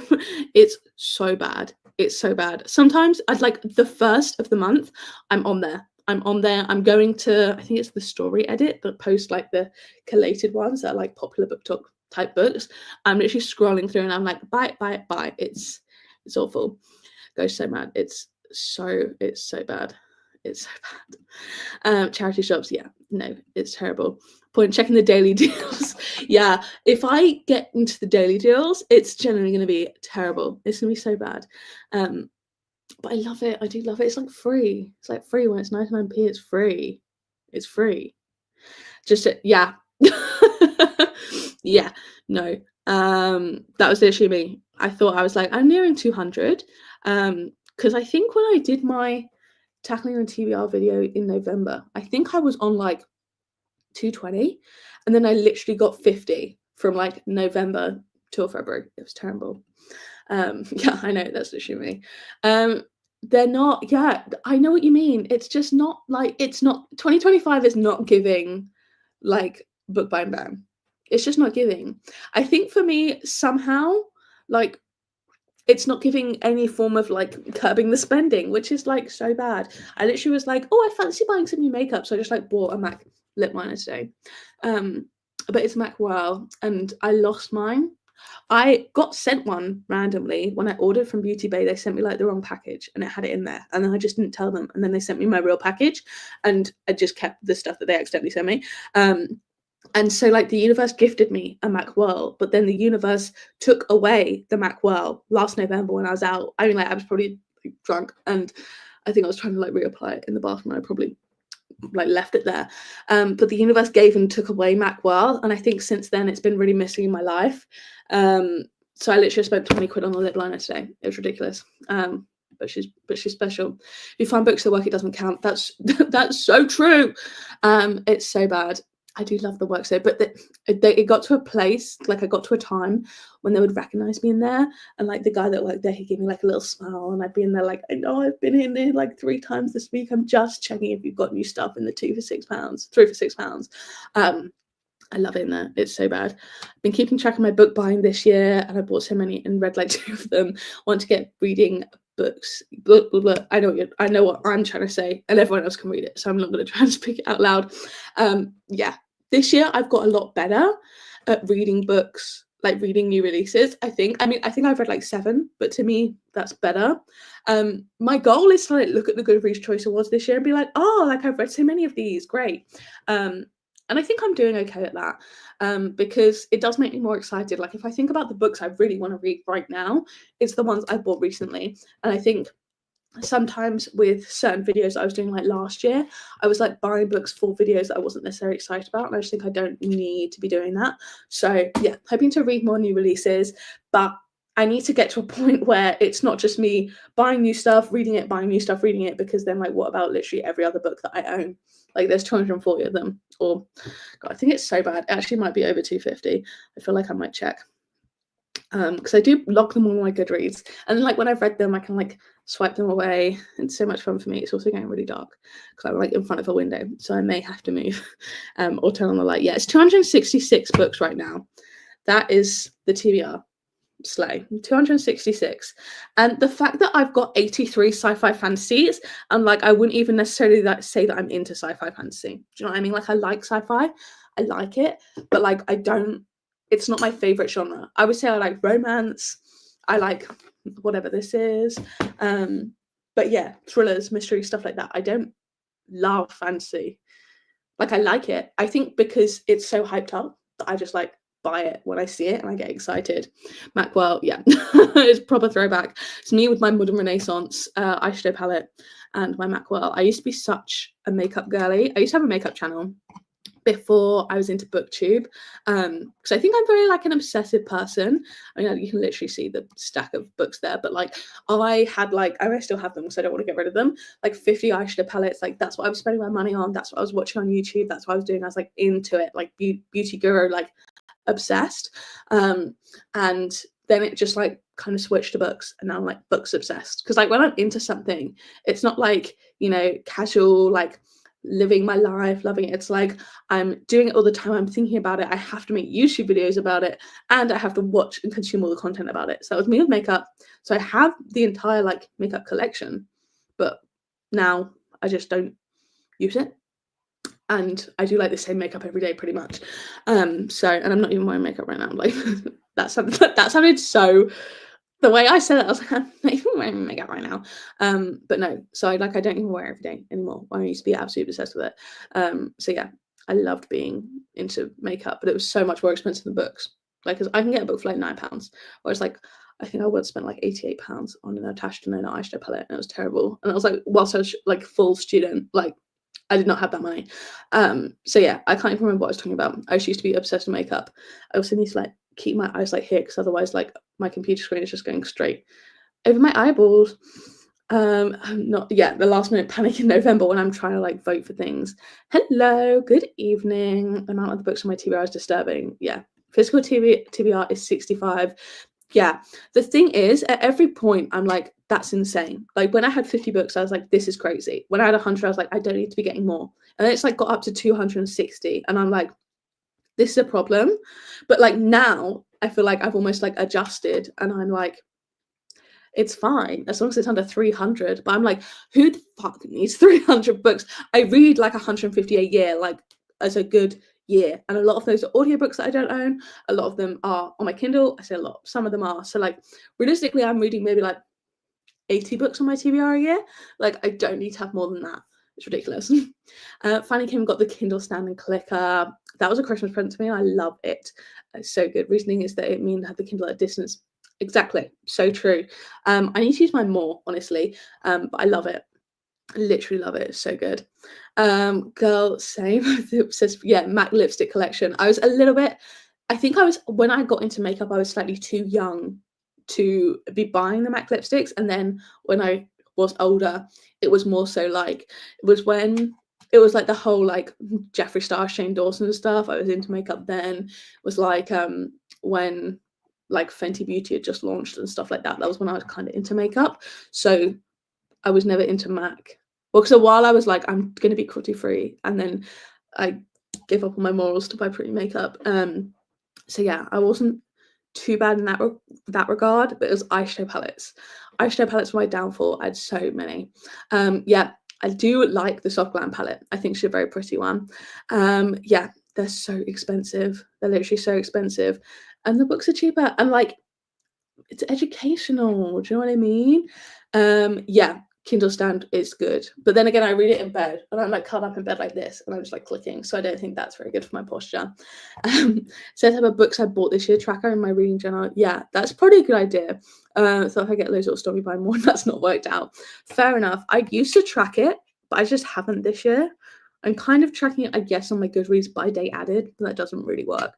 bad. It's so bad. Sometimes I'd like the first of the month, I'm on there. I'm going to, I think it's the Story Edit that post like the collated ones that are like popular book talk type books. I'm literally scrolling through and I'm like, buy it. It's awful. Go so mad. It's so bad. It's so bad. Charity shops, yeah, no, it's terrible. Point checking the daily deals. Yeah, if I get into the daily deals, it's generally going to be terrible. It's going to be so bad. But I love it. I do love it. It's like free. It's like free when it's 99p. It's free. It's free. Just yeah. Yeah. No. That was literally me. I thought I was like, I'm nearing 200. Because I think when I did my Tackling the TBR video in November, I think I was on like 220, and then I literally got 50 from like November till February. It was terrible. Yeah, I know, that's literally me. They're not, yeah, I know what you mean. It's just not like, it's not, 2025 is not giving like book buying ban. It's just not giving. I think for me, somehow, like, it's not giving any form of like curbing the spending, which is like so bad. I literally was like, oh, I fancy buying some new makeup, so I just like bought a MAC lip liner today. But it's MAC Wow, and I lost mine. I got sent one randomly when I ordered from Beauty Bay. They sent me like the wrong package and it had it in there, and then I just didn't tell them, and then they sent me my real package, and I just kept the stuff that they accidentally sent me. And so like the universe gifted me a MAC Whirl, but then the universe took away the MAC Whirl last November when I was out. I mean, like, I was probably like, drunk, and I think I was trying to like reapply it in the bathroom. I probably like left it there. But the universe gave and took away MAC Whirl, and I think since then it's been really missing in my life. So I literally spent 20 quid on a lip liner today. It was ridiculous. But she's special. If you find books that work, it doesn't count. That's so true. It's so bad. I do love the work so, but it got to a place, like I got to a time when they would recognize me in there, and like the guy that worked there, he'd give me like a little smile, and I'd be in there like, I know I've been in there like 3 times this week. I'm just checking if you've got new stuff in the 2 for £6, 3 for £6. I love it in there. It's so bad. I've been keeping track of my book buying this year, and I bought so many and read like 2 of them. Want to get reading books. Blah, blah, blah. I know what I'm trying to say, and everyone else can read it, so I'm not going to try and speak it out loud. Yeah. This year I've got a lot better at reading books, like reading new releases. I think I've read like 7, but to me that's better. My goal is to like look at the Goodreads Choice Awards this year and be like, oh, like I've read so many of these, great. And I think I'm doing okay at that, because it does make me more excited. Like, if I think about the books I really want to read right now, it's the ones I bought recently. And I think sometimes with certain videos I was doing like last year, I was like buying books for videos that I wasn't necessarily excited about, and I just think I don't need to be doing that. So yeah, hoping to read more new releases, but I need to get to a point where it's not just me buying new stuff, reading it, buying new stuff, reading it, because then like what about literally every other book that I own? Like there's 240 of them, or God, I think it's so bad. It actually might be over 250. I feel like I might check. Because I do log them on my Goodreads, and then like when I've read them, I can like swipe them away. It's so much fun for me. It's also getting really dark because I'm like in front of a window, so I may have to move or turn on the light. Yeah, it's 266 books right now. That is the TBR. Slay. 266. And the fact that I've got 83 sci-fi fantasies, and like I wouldn't even necessarily say that I'm into sci-fi fantasy. Do you know what I mean? Like I like sci-fi, I like it, but like I don't, it's not my favorite genre. I would say I like romance, I like whatever this is. But yeah, thrillers, mystery, stuff like that. I don't love fantasy. Like I like it. I think because it's so hyped up that I just like buy it when I see it and I get excited. Macwell, yeah, it's proper throwback. It's me with my modern Renaissance eyeshadow palette and my Macwell. I used to be such a makeup girly. I used to have a makeup channel before I was into booktube, because I think I'm very like an obsessive person. I mean, you can literally see the stack of books there, but like I had like, I still have them because I don't want to get rid of them, like 50 eyeshadow palettes. Like that's what I was spending my money on, that's what I was watching on YouTube, that's what I was doing. I was like into it, like beauty guru, like obsessed. And then it just like kind of switched to books, and now I'm like books obsessed, because like when I'm into something, it's not like, you know, casual like living my life loving it. It's like I'm doing it all the time, I'm thinking about it, I have to make YouTube videos about it, and I have to watch and consume all the content about it. So that was me with makeup. So I have the entire like makeup collection, but now I just don't use it, and I do like the same makeup every day pretty much. So, and I'm not even wearing makeup right now, like that sounded so, the way I said it, I was like, I'm not even wearing makeup right now. But no, so I don't even wear it every day anymore. I used to be absolutely obsessed with it. So yeah, I loved being into makeup, but it was so much more expensive than books. Like, 'cause I can get a book for like £9, whereas like I think I would spend like £88 on an Natasha Denona eyeshadow palette, and it was terrible. And I was like, whilst I was like full student, like I did not have that money. So yeah, I can't even remember what I was talking about. I just used to be obsessed with makeup. I also need to like keep my eyes like here, because otherwise like my computer screen is just going straight over my eyeballs. I'm not, yeah, the last minute panic in November when I'm trying to like vote for things. Hello, good evening. The amount of the books on my TBR is disturbing. Yeah, physical TBR is 65. Yeah, the thing is, at every point I'm like, that's insane. Like when I had 50 books, I was like, this is crazy. When I had 100, I was like, I don't need to be getting more. And then it's like got up to 260, and I'm like, this is a problem. But like now I feel like I've almost like adjusted, and I'm like, it's fine as long as it's under 300. But I'm like, who the fuck needs 300 books? I read like 150 a year, like as a good year, and a lot of those are audiobooks that I don't own. A lot of them are on my Kindle. I say a lot, some of them are. So like realistically, I'm reading maybe like 80 books on my TBR a year. Like I don't need to have more than that. It's ridiculous. Finally came and got the Kindle stand and clicker. That was a Christmas present to me. I love it. It's so good. Reasoning is that it means I have the Kindle at a distance. Exactly. So true. I need to use mine more, honestly. But I love it. I literally love it. It's so good. Girl, same. It says, yeah, MAC lipstick collection. I was a little bit, I think I was, when I got into makeup, I was slightly too young to be buying the MAC lipsticks. And then when I was older, it was more so like, it was when it was like the whole like Jeffree Star, Shane Dawson and stuff. I was into makeup then. It was like when like Fenty Beauty had just launched and stuff like that. That was when I was kind of into makeup. So I was never into MAC. Well, so while I was like, I'm going to be cruelty free, and then I gave up on my morals to buy pretty makeup. So yeah, I wasn't too bad in that regard, but it was eyeshadow palettes. Eyeshadow palettes were my downfall. I had so many. Yeah, I do like the Soft Glam palette. I think she's a very pretty one. Yeah, they're so expensive. They're literally so expensive. And the books are cheaper. And like, it's educational. Do you know what I mean? Yeah, Kindle stand is good. But then again, I read it in bed and I'm like curled up in bed like this and I'm just like clicking. So I don't think that's very good for my posture. Set up a books I bought this year tracker in my reading journal. Yeah, that's probably a good idea. So if I get loads of story by more, that's not worked out. Fair enough. I used to track it, but I just haven't this year. I'm kind of tracking it, I guess, on my Goodreads by date added, but that doesn't really work.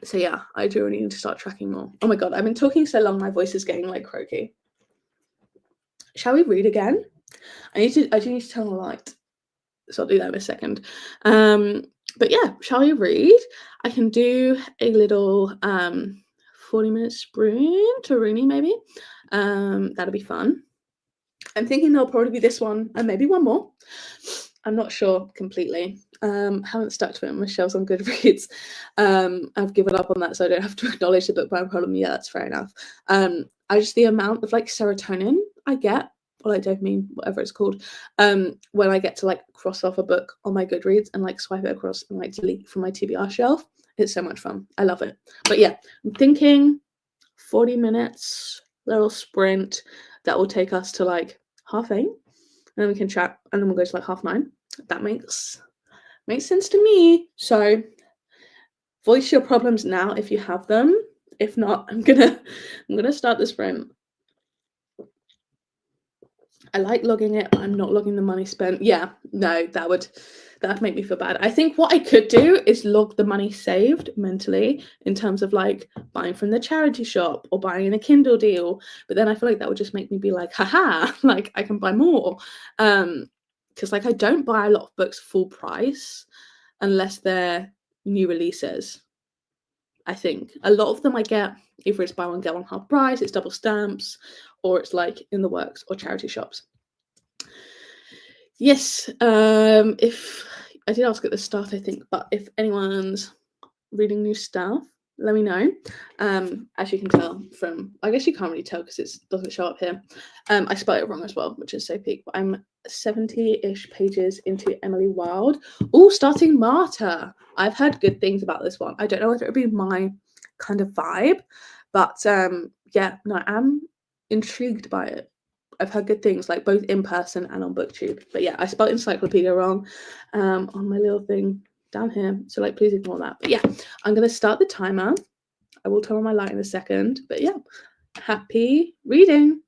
So yeah, I do need to start tracking more. Oh my god, I've been talking so long, my voice is getting like croaky. Shall we read again? I do need to turn the light. So I'll do that in a second. But yeah, shall we read? I can do a little 40-minute sprint to Rooney maybe. That'll be fun. I'm thinking there'll probably be this one and maybe one more. I'm not sure completely. Haven't stuck to it. My shelves on Goodreads. I've given up on that, so I don't have to acknowledge the book buying problem. Yeah, that's fair enough. I just the amount of like serotonin I get, or like dopamine, whatever it's called, when I get to like cross off a book on my Goodreads and like swipe it across and like delete from my TBR shelf. It's so much fun. I love it. But yeah, I'm thinking 40 minutes, little sprint that will take us to like 8:30, and then we can chat, and then we'll go to like 9:30. That makes sense to me. So voice your problems now if you have them. If not, I'm gonna start the sprint. I like logging it, but I'm not logging the money spent. Yeah, no, that'd make me feel bad. I think what I could do is log the money saved mentally in terms of like buying from the charity shop or buying in a Kindle deal. But then I feel like that would just make me be like, haha, like I can buy more. Because like I don't buy a lot of books full price unless they're new releases. I think a lot of them I get either it's buy one get one half price, it's double stamps, or it's like in the works or charity shops. Yes, if I did ask at the start, I think, but if anyone's reading new stuff, let me know. As you can tell from, I guess you can't really tell because it doesn't show up here. I spelled it wrong as well, which is so peak. But I'm 70-ish pages into Emily Wilde. Oh, starting Martyr. I've heard good things about this one. I don't know whether it would be my kind of vibe, but yeah, no, I am intrigued by it. I've heard good things, like both in person and on BookTube. But yeah, I spelled encyclopedia wrong on my little thing down here. So like, please ignore that. But yeah, I'm going to start the timer. I will turn on my light in a second. But yeah, happy reading.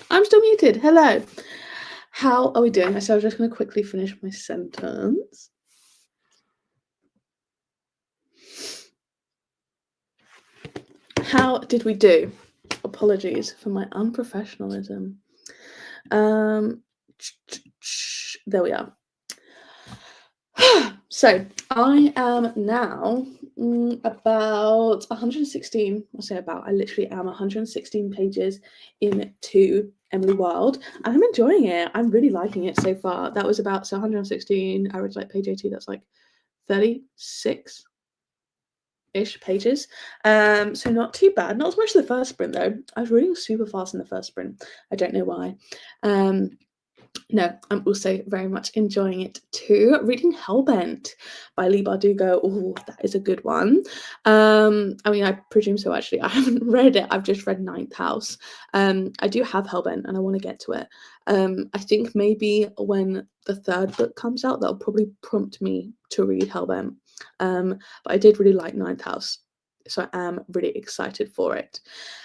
I'm still muted. Hello. How are we doing? So I was just going to quickly finish my sentence. How did we do? Apologies for my unprofessionalism. There we are. So I am now about 116. I'll say about. I literally am 116 pages into Emily Wilde, and I'm enjoying it. I'm really liking it so far. That was about 116 average, like page 80. That's like 36 ish pages. So not too bad. Not as much as the first sprint though. I was reading super fast in the first sprint. I don't know why. No, I'm also very much enjoying it too. Reading Hellbent by Leigh Bardugo. Oh, that is a good one. I mean, I presume so actually. I haven't read it. I've just read Ninth House. I do have Hellbent and I want to get to it. I think maybe when the third book comes out, that'll probably prompt me to read Hellbent. But I did really like Ninth House, so I am really excited for it.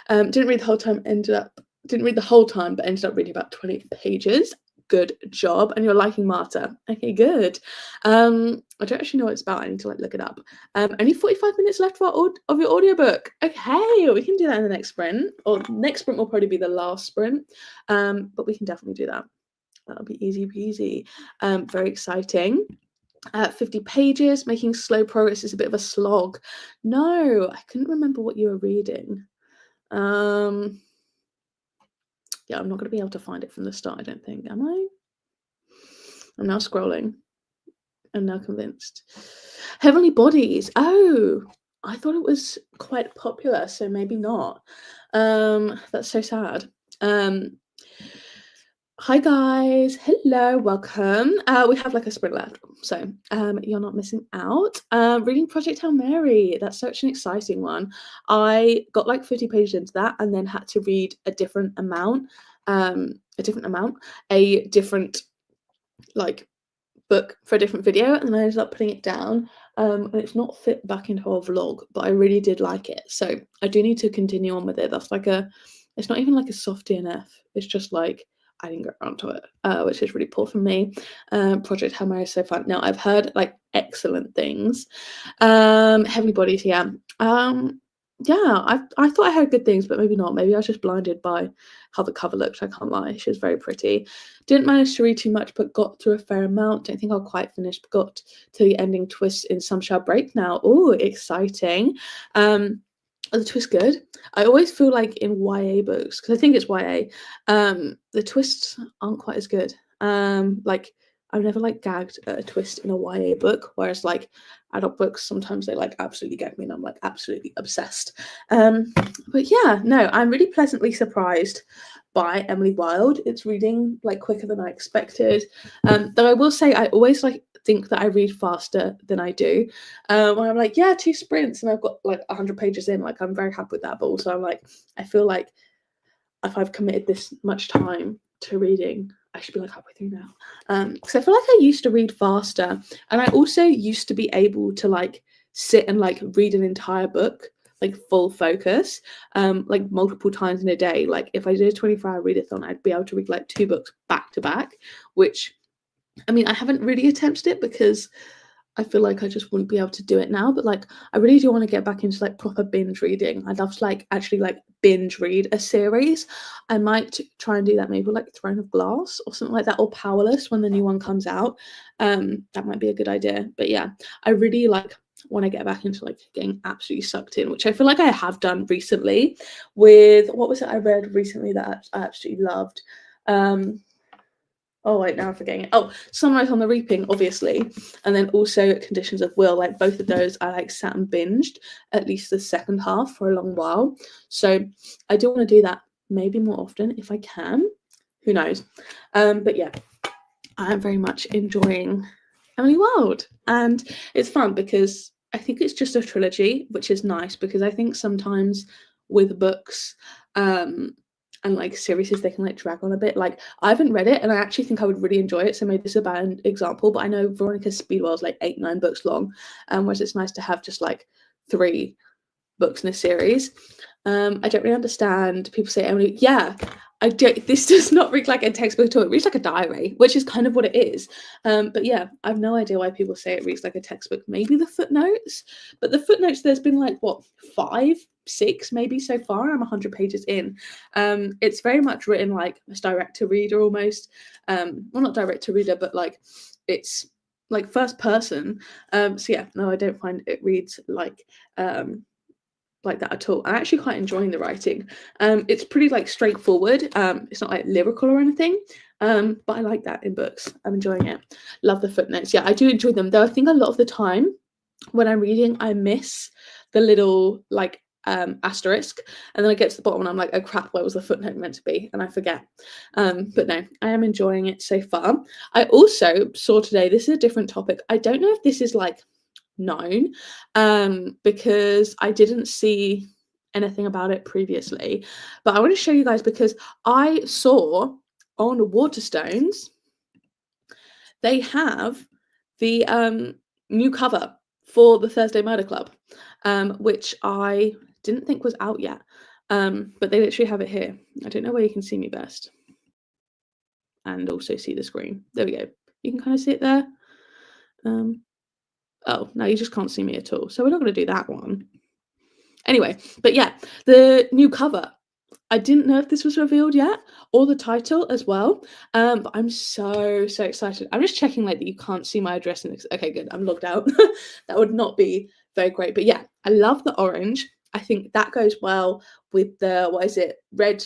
Didn't read the whole time, didn't read the whole time, but ended up reading about 20 pages. Good job. And you're liking Marta. Okay, good. I don't actually know what it's about. I need to look it up. Only 45 minutes left of your audiobook. Okay, we can do that in the next sprint. Or next sprint will probably be the last sprint. But we can definitely do that. That'll be easy peasy. Very exciting. 50 pages, making slow progress is a bit of a slog. No, I couldn't remember what you were reading. Yeah, I'm not going to be able to find it from the start, I don't think. Am I? I'm now scrolling. I'm now convinced. Heavenly Bodies. Oh, I thought it was quite popular, so maybe not. That's so sad. Hi guys, hello, welcome. We have like a sprint left, so you're not missing out. Reading Project Hail Mary, that's such an exciting one. I got like 50 pages into that and then had to read a different like book for a different video, and then I ended up putting it down. And it's not fit back into a vlog, but I really did like it, so I do need to continue on with it. That's like it's not even like a soft DNF, it's just like I didn't get around to it, which is really poor for me. Project Hail Mary is so fun. Now I've heard like excellent things. Heavenly Bodies, yeah. Yeah, I thought I heard good things, but maybe not. Maybe I was just blinded by how the cover looked. I can't lie. She was very pretty. Didn't manage to read too much, but got through a fair amount. Don't think I'll quite finish, but got to the ending twist in Some Shall Break now. Oh, exciting. The twist good? I always feel like in YA books, because I think it's YA, the twists aren't quite as good. Like I've never like gagged at a twist in a YA book, whereas like adult books sometimes they like absolutely get me and I'm like absolutely obsessed. But yeah, no, I'm really pleasantly surprised by Emily Wilde. It's reading like quicker than I expected. Though I will say I always like think that I read faster than I do. When I'm like, yeah, 2 sprints and I've got like 100 pages in, like I'm very happy with that. But also I'm like, I feel like if I've committed this much time to reading, I should be like halfway through now. Because I feel like I used to read faster, and I also used to be able to like sit and like read an entire book like full focus, like multiple times in a day. Like if I did a 24-hour readathon, I'd be able to read like 2 books back to back, which I mean I haven't really attempted it because I feel like I just wouldn't be able to do it now, but like I really do want to get back into like proper binge reading. I'd love to like actually like binge read a series. I might try and do that maybe like Throne of Glass or something like that, or Powerless when the new one comes out. That might be a good idea. But yeah, I really like want to get back into like getting absolutely sucked in, which I feel like I have done recently with what was it I read recently that I absolutely loved. Oh wait, now I'm forgetting it. Oh, Sunrise on the Reaping, obviously, and then also Conditions of Will. Like both of those, I like sat and binged at least the second half for a long while. So I do want to do that maybe more often if I can. Who knows? But yeah, I am very much enjoying Emily Wilde, and it's fun because I think it's just a trilogy, which is nice because I think sometimes with books, and like series they can like drag on a bit. Like I haven't read it and I actually think I would really enjoy it, so maybe this is a bad example, but I know Veronica Speedwell is like 8-9 books long, whereas it's nice to have just like 3 books in a series. I don't really understand people say Emily. Yeah, This does not read like a textbook at all. It reads like a diary, which is kind of what it is. But yeah, I have no idea why people say it reads like a textbook. Maybe the footnotes, but the footnotes, there's been like what, 5, 6 maybe so far. I'm 100 pages in. It's very much written like a direct to reader almost. Well, not direct to reader, but like it's like first person. So yeah, no, I don't find it reads like that at all. I'm actually quite enjoying the writing. It's pretty like straightforward. It's not like lyrical or anything. But I like that in books. I'm enjoying it. Love the footnotes. Yeah, I do enjoy them. Though I think a lot of the time when I'm reading, I miss the little like asterisk, and then I get to the bottom and I'm like, oh crap, where was the footnote meant to be? And I forget. But no, I am enjoying it so far. I also saw today, this is a different topic. I don't know if this is like known, because I didn't see anything about it previously, but I want to show you guys because I saw on Waterstones they have the new cover for the Thursday Murder Club, which I didn't think was out yet, but they literally have it here. I don't know where you can see me best and also see the screen. There we go. You can kind of see it there. Oh, no, you just can't see me at all. So we're not going to do that one. Anyway, but yeah, the new cover. I didn't know if this was revealed yet, or the title as well. But I'm so excited. I'm just checking like that you can't see my address. Okay, good. I'm logged out. That would not be very great. But yeah, I love the orange. I think that goes well with the, what is it? Red,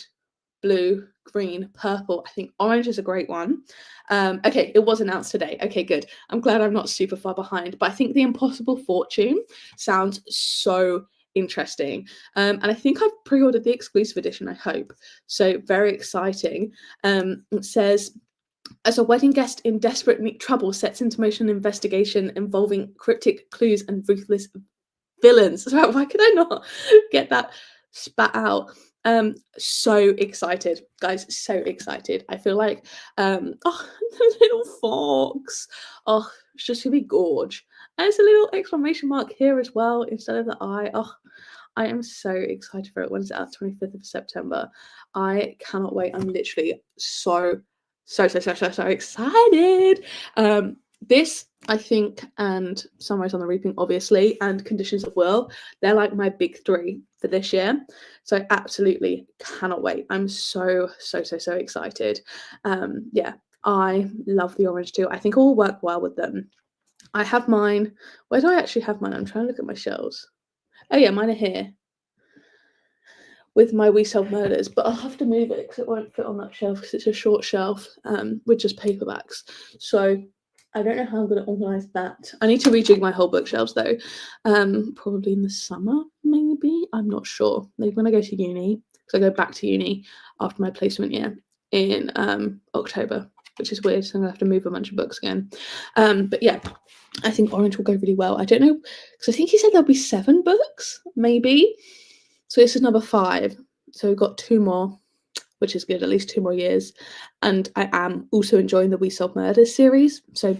blue, green, purple. I think orange is a great one. Okay, it was announced today. Okay, good. I'm glad I'm not super far behind. But I think the Impossible Fortune sounds so interesting. And I think I've pre-ordered the exclusive edition, I hope. So very exciting. It says, as a wedding guest in desperate trouble sets into motion an investigation involving cryptic clues and ruthless villains. So why could I not get that spat out? So excited, guys, so excited. I feel like oh, the little fox, oh, it's just gonna be gorge. And there's a little exclamation mark here as well instead of the eye. Oh, I am so excited for it. When's it out? 25th of September. I cannot wait. I'm literally so excited. This, I think, and Sunrise on the Reaping, obviously, and Conditions of Will, they're like my big 3 for this year. So I absolutely cannot wait. I'm so excited. Yeah, I love the orange too. I think it will work well with them. I have mine. Where do I actually have mine? I'm trying to look at my shelves. Oh yeah, mine are here with my We Solve Murders, but I'll have to move it because it won't fit on that shelf because it's a short shelf with just paperbacks. So I don't know how I'm going to organise that. I need to rejig my whole bookshelves though, probably in the summer, maybe. I'm not sure. Maybe when I go to uni, because I go back to uni after my placement year in October, which is weird. So I'm going to have to move a bunch of books again. But yeah, I think orange will go really well. I don't know, because I think he said there'll be 7 books, maybe. So this is number 5. So we've got 2 more, which is good, at least 2 more years. And I am also enjoying the We Solve Murders series. So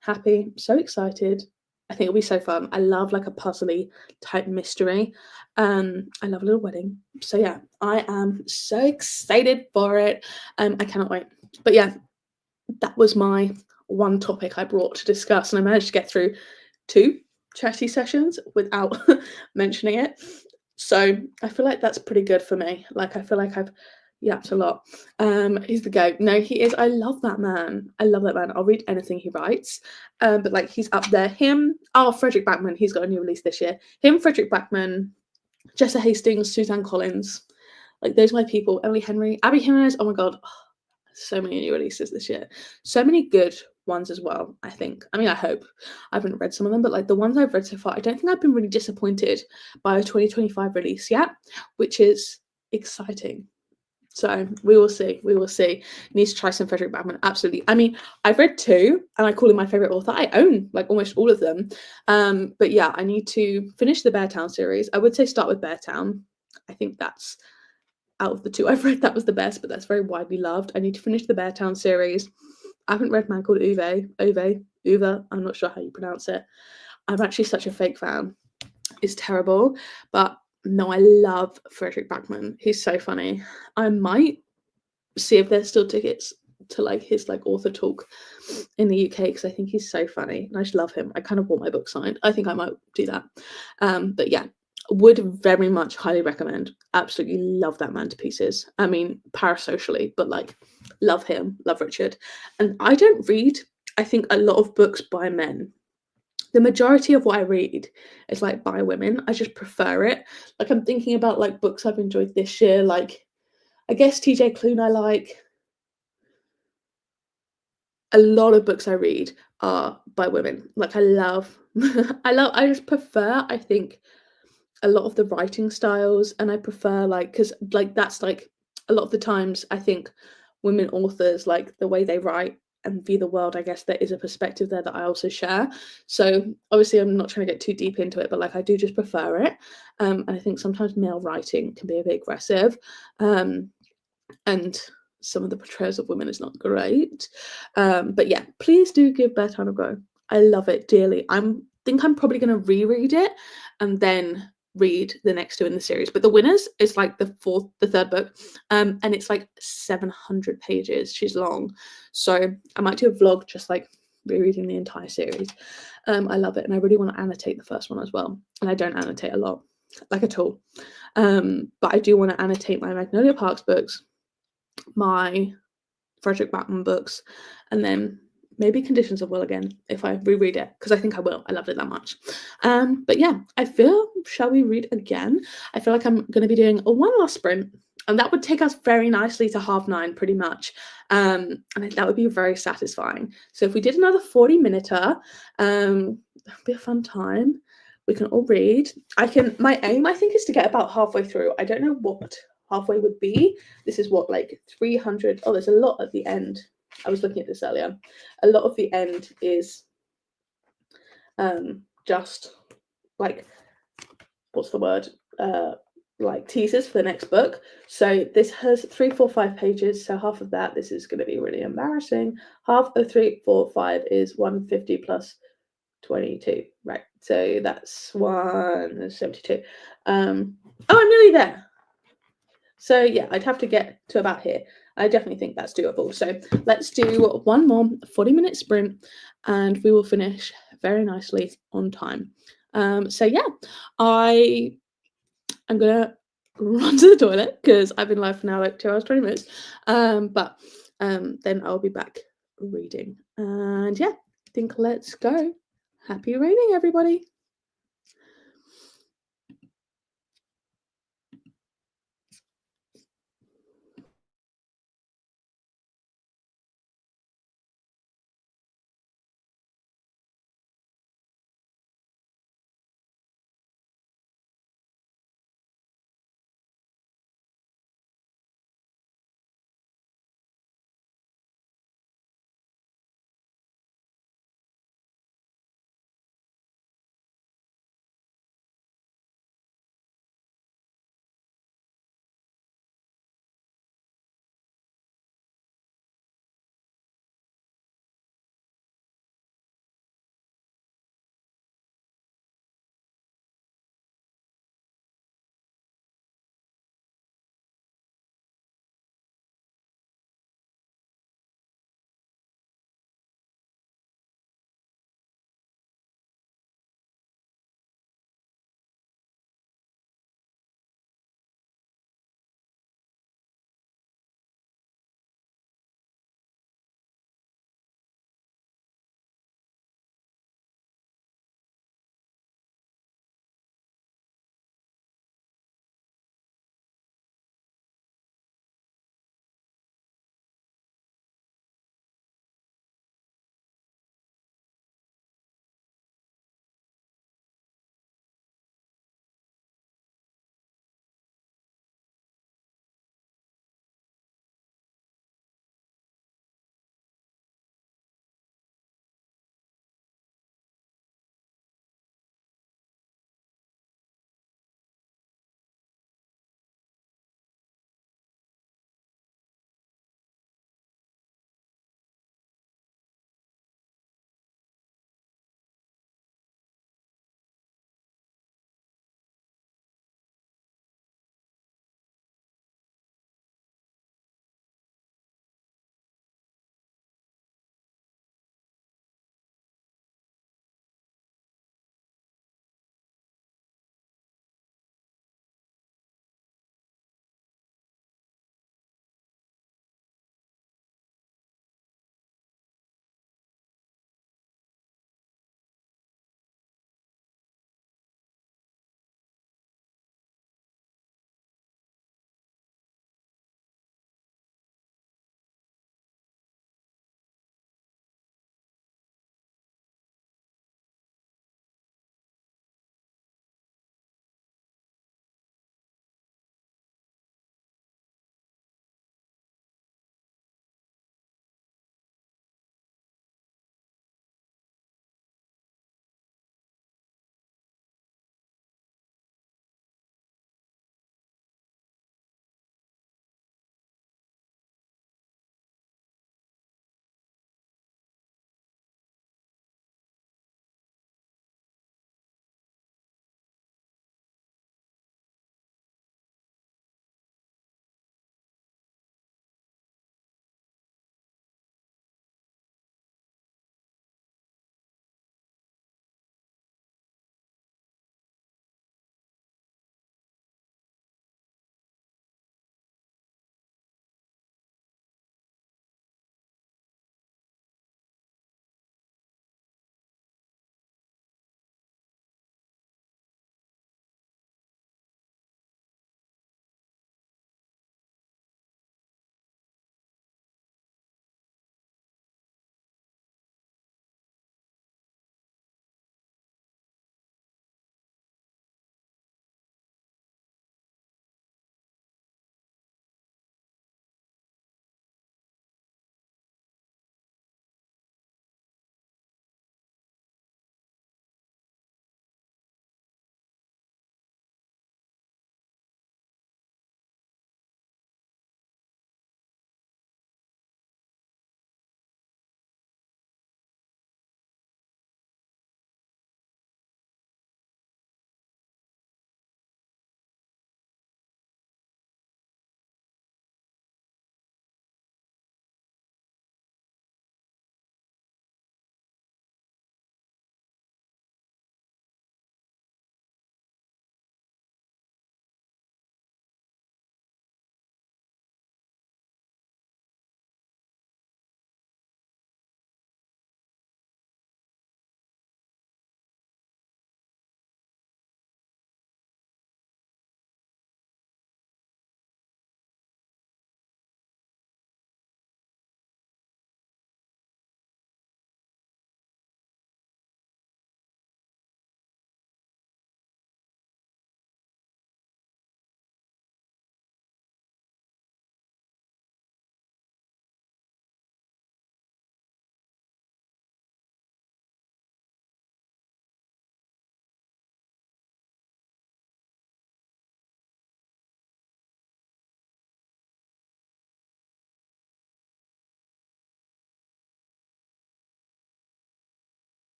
happy, so excited. I think it'll be so fun. I love like a puzzly type mystery. I love a little wedding. So yeah, I am so excited for it. I cannot wait. But yeah, that was my one topic I brought to discuss, and I managed to get through 2 chatty sessions without mentioning it. So I feel like that's pretty good for me. Like, I feel like I've yapped a lot. He's the goat. No, he is. I love that man. I love that man. I'll read anything he writes. But like, he's up there. Him, Frederick Backman. He's got a new release this year. Him, Frederick Backman, Jessa Hastings, Suzanne Collins. Like, those are my people. Emily Henry, Abby Jimenez. Oh my god, so many new releases this year. So many good ones as well, I think. I mean, I hope. I haven't read some of them, but like the ones I've read so far, I don't think I've been really disappointed by a 2025 release yet, which is exciting. So we will see. We will see. Need to try some Frederick Backman. Absolutely. I mean, I've read 2 and I call him my favorite author. I own like almost all of them. But yeah, I need to finish the Beartown series. I would say start with Beartown. I think that's, out of the 2 I've read, that was the best, but that's very widely loved. I need to finish the Beartown series. I haven't read Man Called Uwe. I'm not sure how you pronounce it. I'm actually such a fake fan. It's terrible, but No, I love Frederick Backman. He's so funny. I might see if there's still tickets to like his like author talk in the UK because I think he's so funny and I just love him. I kind of want my book signed. I think I might do that. But yeah, would very much highly recommend. Absolutely love that man to pieces. I mean, parasocially, but like love him, love Richard. And I don't read, I think, a lot of books by men. The majority of what I read is like by women. I just prefer it. Like I'm thinking about like books I've enjoyed this year, like I guess TJ Klune I like. A lot of books I read are by women. Like I love I just prefer, I think, a lot of the writing styles, and I prefer like because like that's like a lot of the times I think women authors like the way they write and view the world, I guess there is a perspective there that I also share. So obviously I'm not trying to get too deep into it, but like I do just prefer it. And I think sometimes male writing can be a bit aggressive. Um and some of the portrayals of women is not great. But yeah, please do give Bedtime a go. I love it dearly. I'm probably going to reread it and then read the next two in the series. But The Winners is like the third book, and it's like 700 pages. She's long, so I might do a vlog just like rereading the entire series. I love it, and I really want to annotate the first one as well. And I don't annotate a lot, like at all. But I do want to annotate my Magnolia Parks books, my Frederick Backman books, and then maybe Conditions of Will again if I reread it, because I think I will. I loved it that much. But yeah, shall we read again? I feel like I'm going to be doing a one last sprint, and that would take us very nicely to 9:30 pretty much. And that would be very satisfying. So if we did another 40-minuter, that'd be a fun time. We can all read. My aim, I think, is to get about halfway through. I don't know what halfway would be. This is what, like 300. Oh, there's a lot at the end. I was looking at this earlier. A lot of the end is just like, what's the word? Like teasers for the next book. So this has 3, 4, 5 pages. So half of that, this is going to be really embarrassing. Half of 3, 4, 5 is 150 plus 22. Right. So that's 172. Oh, I'm nearly there. So yeah, I'd have to get to about here. I definitely think that's doable. So let's do one more 40-minute sprint and we will finish very nicely on time. So yeah, I'm gonna run to the toilet because I've been live for now like 2 hours, 20 minutes. But then I'll be back reading. And yeah, I think let's go. Happy reading, everybody.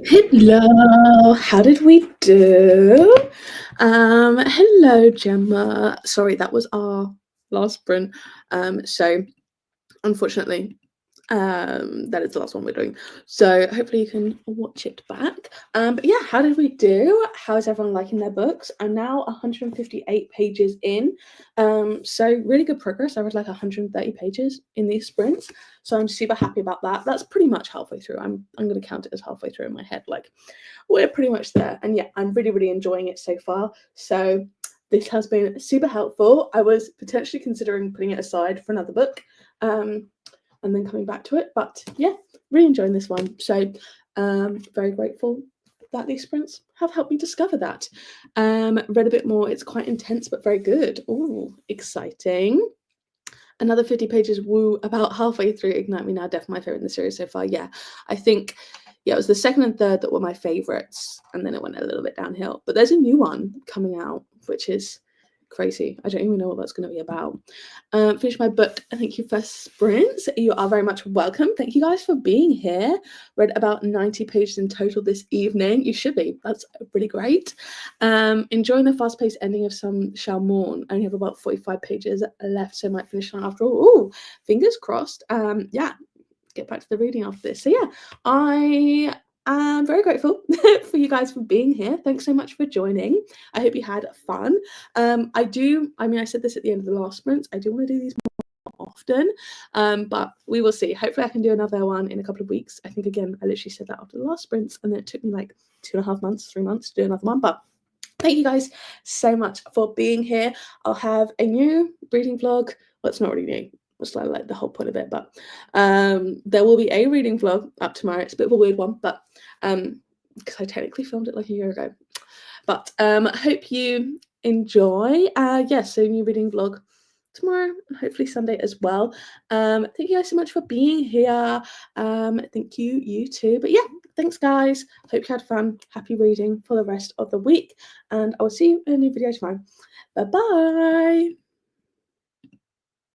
Hello, how did we do? Hello, Gemma. Sorry, that was our last sprint. So unfortunately, that is the last one we're doing. So hopefully you can watch it back. But yeah, how did we do? How is everyone liking their books? I'm now 158 pages in. So really good progress. I read like 130 pages in these sprints. So I'm super happy about that. That's pretty much halfway through. I'm gonna count it as halfway through in my head. Like we're pretty much there. And yeah, I'm really, really enjoying it so far. So this has been super helpful. I was potentially considering putting it aside for another book. And then coming back to it. But yeah, really enjoying this one. So very grateful that these sprints have helped me discover that. Read a bit more. It's quite intense, but very good. Oh, exciting. Another 50 pages, woo, about halfway through Ignite Me Now, definitely my favorite in the series so far. Yeah, I think, yeah, it was the second and third that were my favorites, and then it went a little bit downhill. But there's a new one coming out, which is crazy. I don't even know what that's going to be about. Finished my book. Thank you for sprints. You are very much welcome. Thank you guys for being here. Read about 90 pages in total this evening. You should be. That's really great. Enjoying the fast-paced ending of Some Shall Mourn. I only have about 45 pages left, so I might finish one after all. Ooh, fingers crossed. Yeah, get back to the reading after this. So yeah, I'm very grateful for you guys for being here. Thanks so much for joining. I hope you had fun. I said this at the end of the last sprint. I do want to do these more often, but we will see. Hopefully I can do another one in a couple of weeks. I think, again, I literally said that after the last sprints, and then it took me like 2.5 months, 3 months to do another one. But thank you guys so much for being here. I'll have a new reading vlog. Well, it's not really new. It's like the whole point of it, but there will be a reading vlog up tomorrow. It's a bit of a weird one, but because I technically filmed it like a year ago. But I hope you enjoy. So new reading vlog tomorrow, hopefully Sunday as well. Thank you guys so much for being here. Thank you, you too. But yeah, thanks guys. Hope you had fun. Happy reading for the rest of the week. And I will see you in a new video tomorrow. Bye-bye.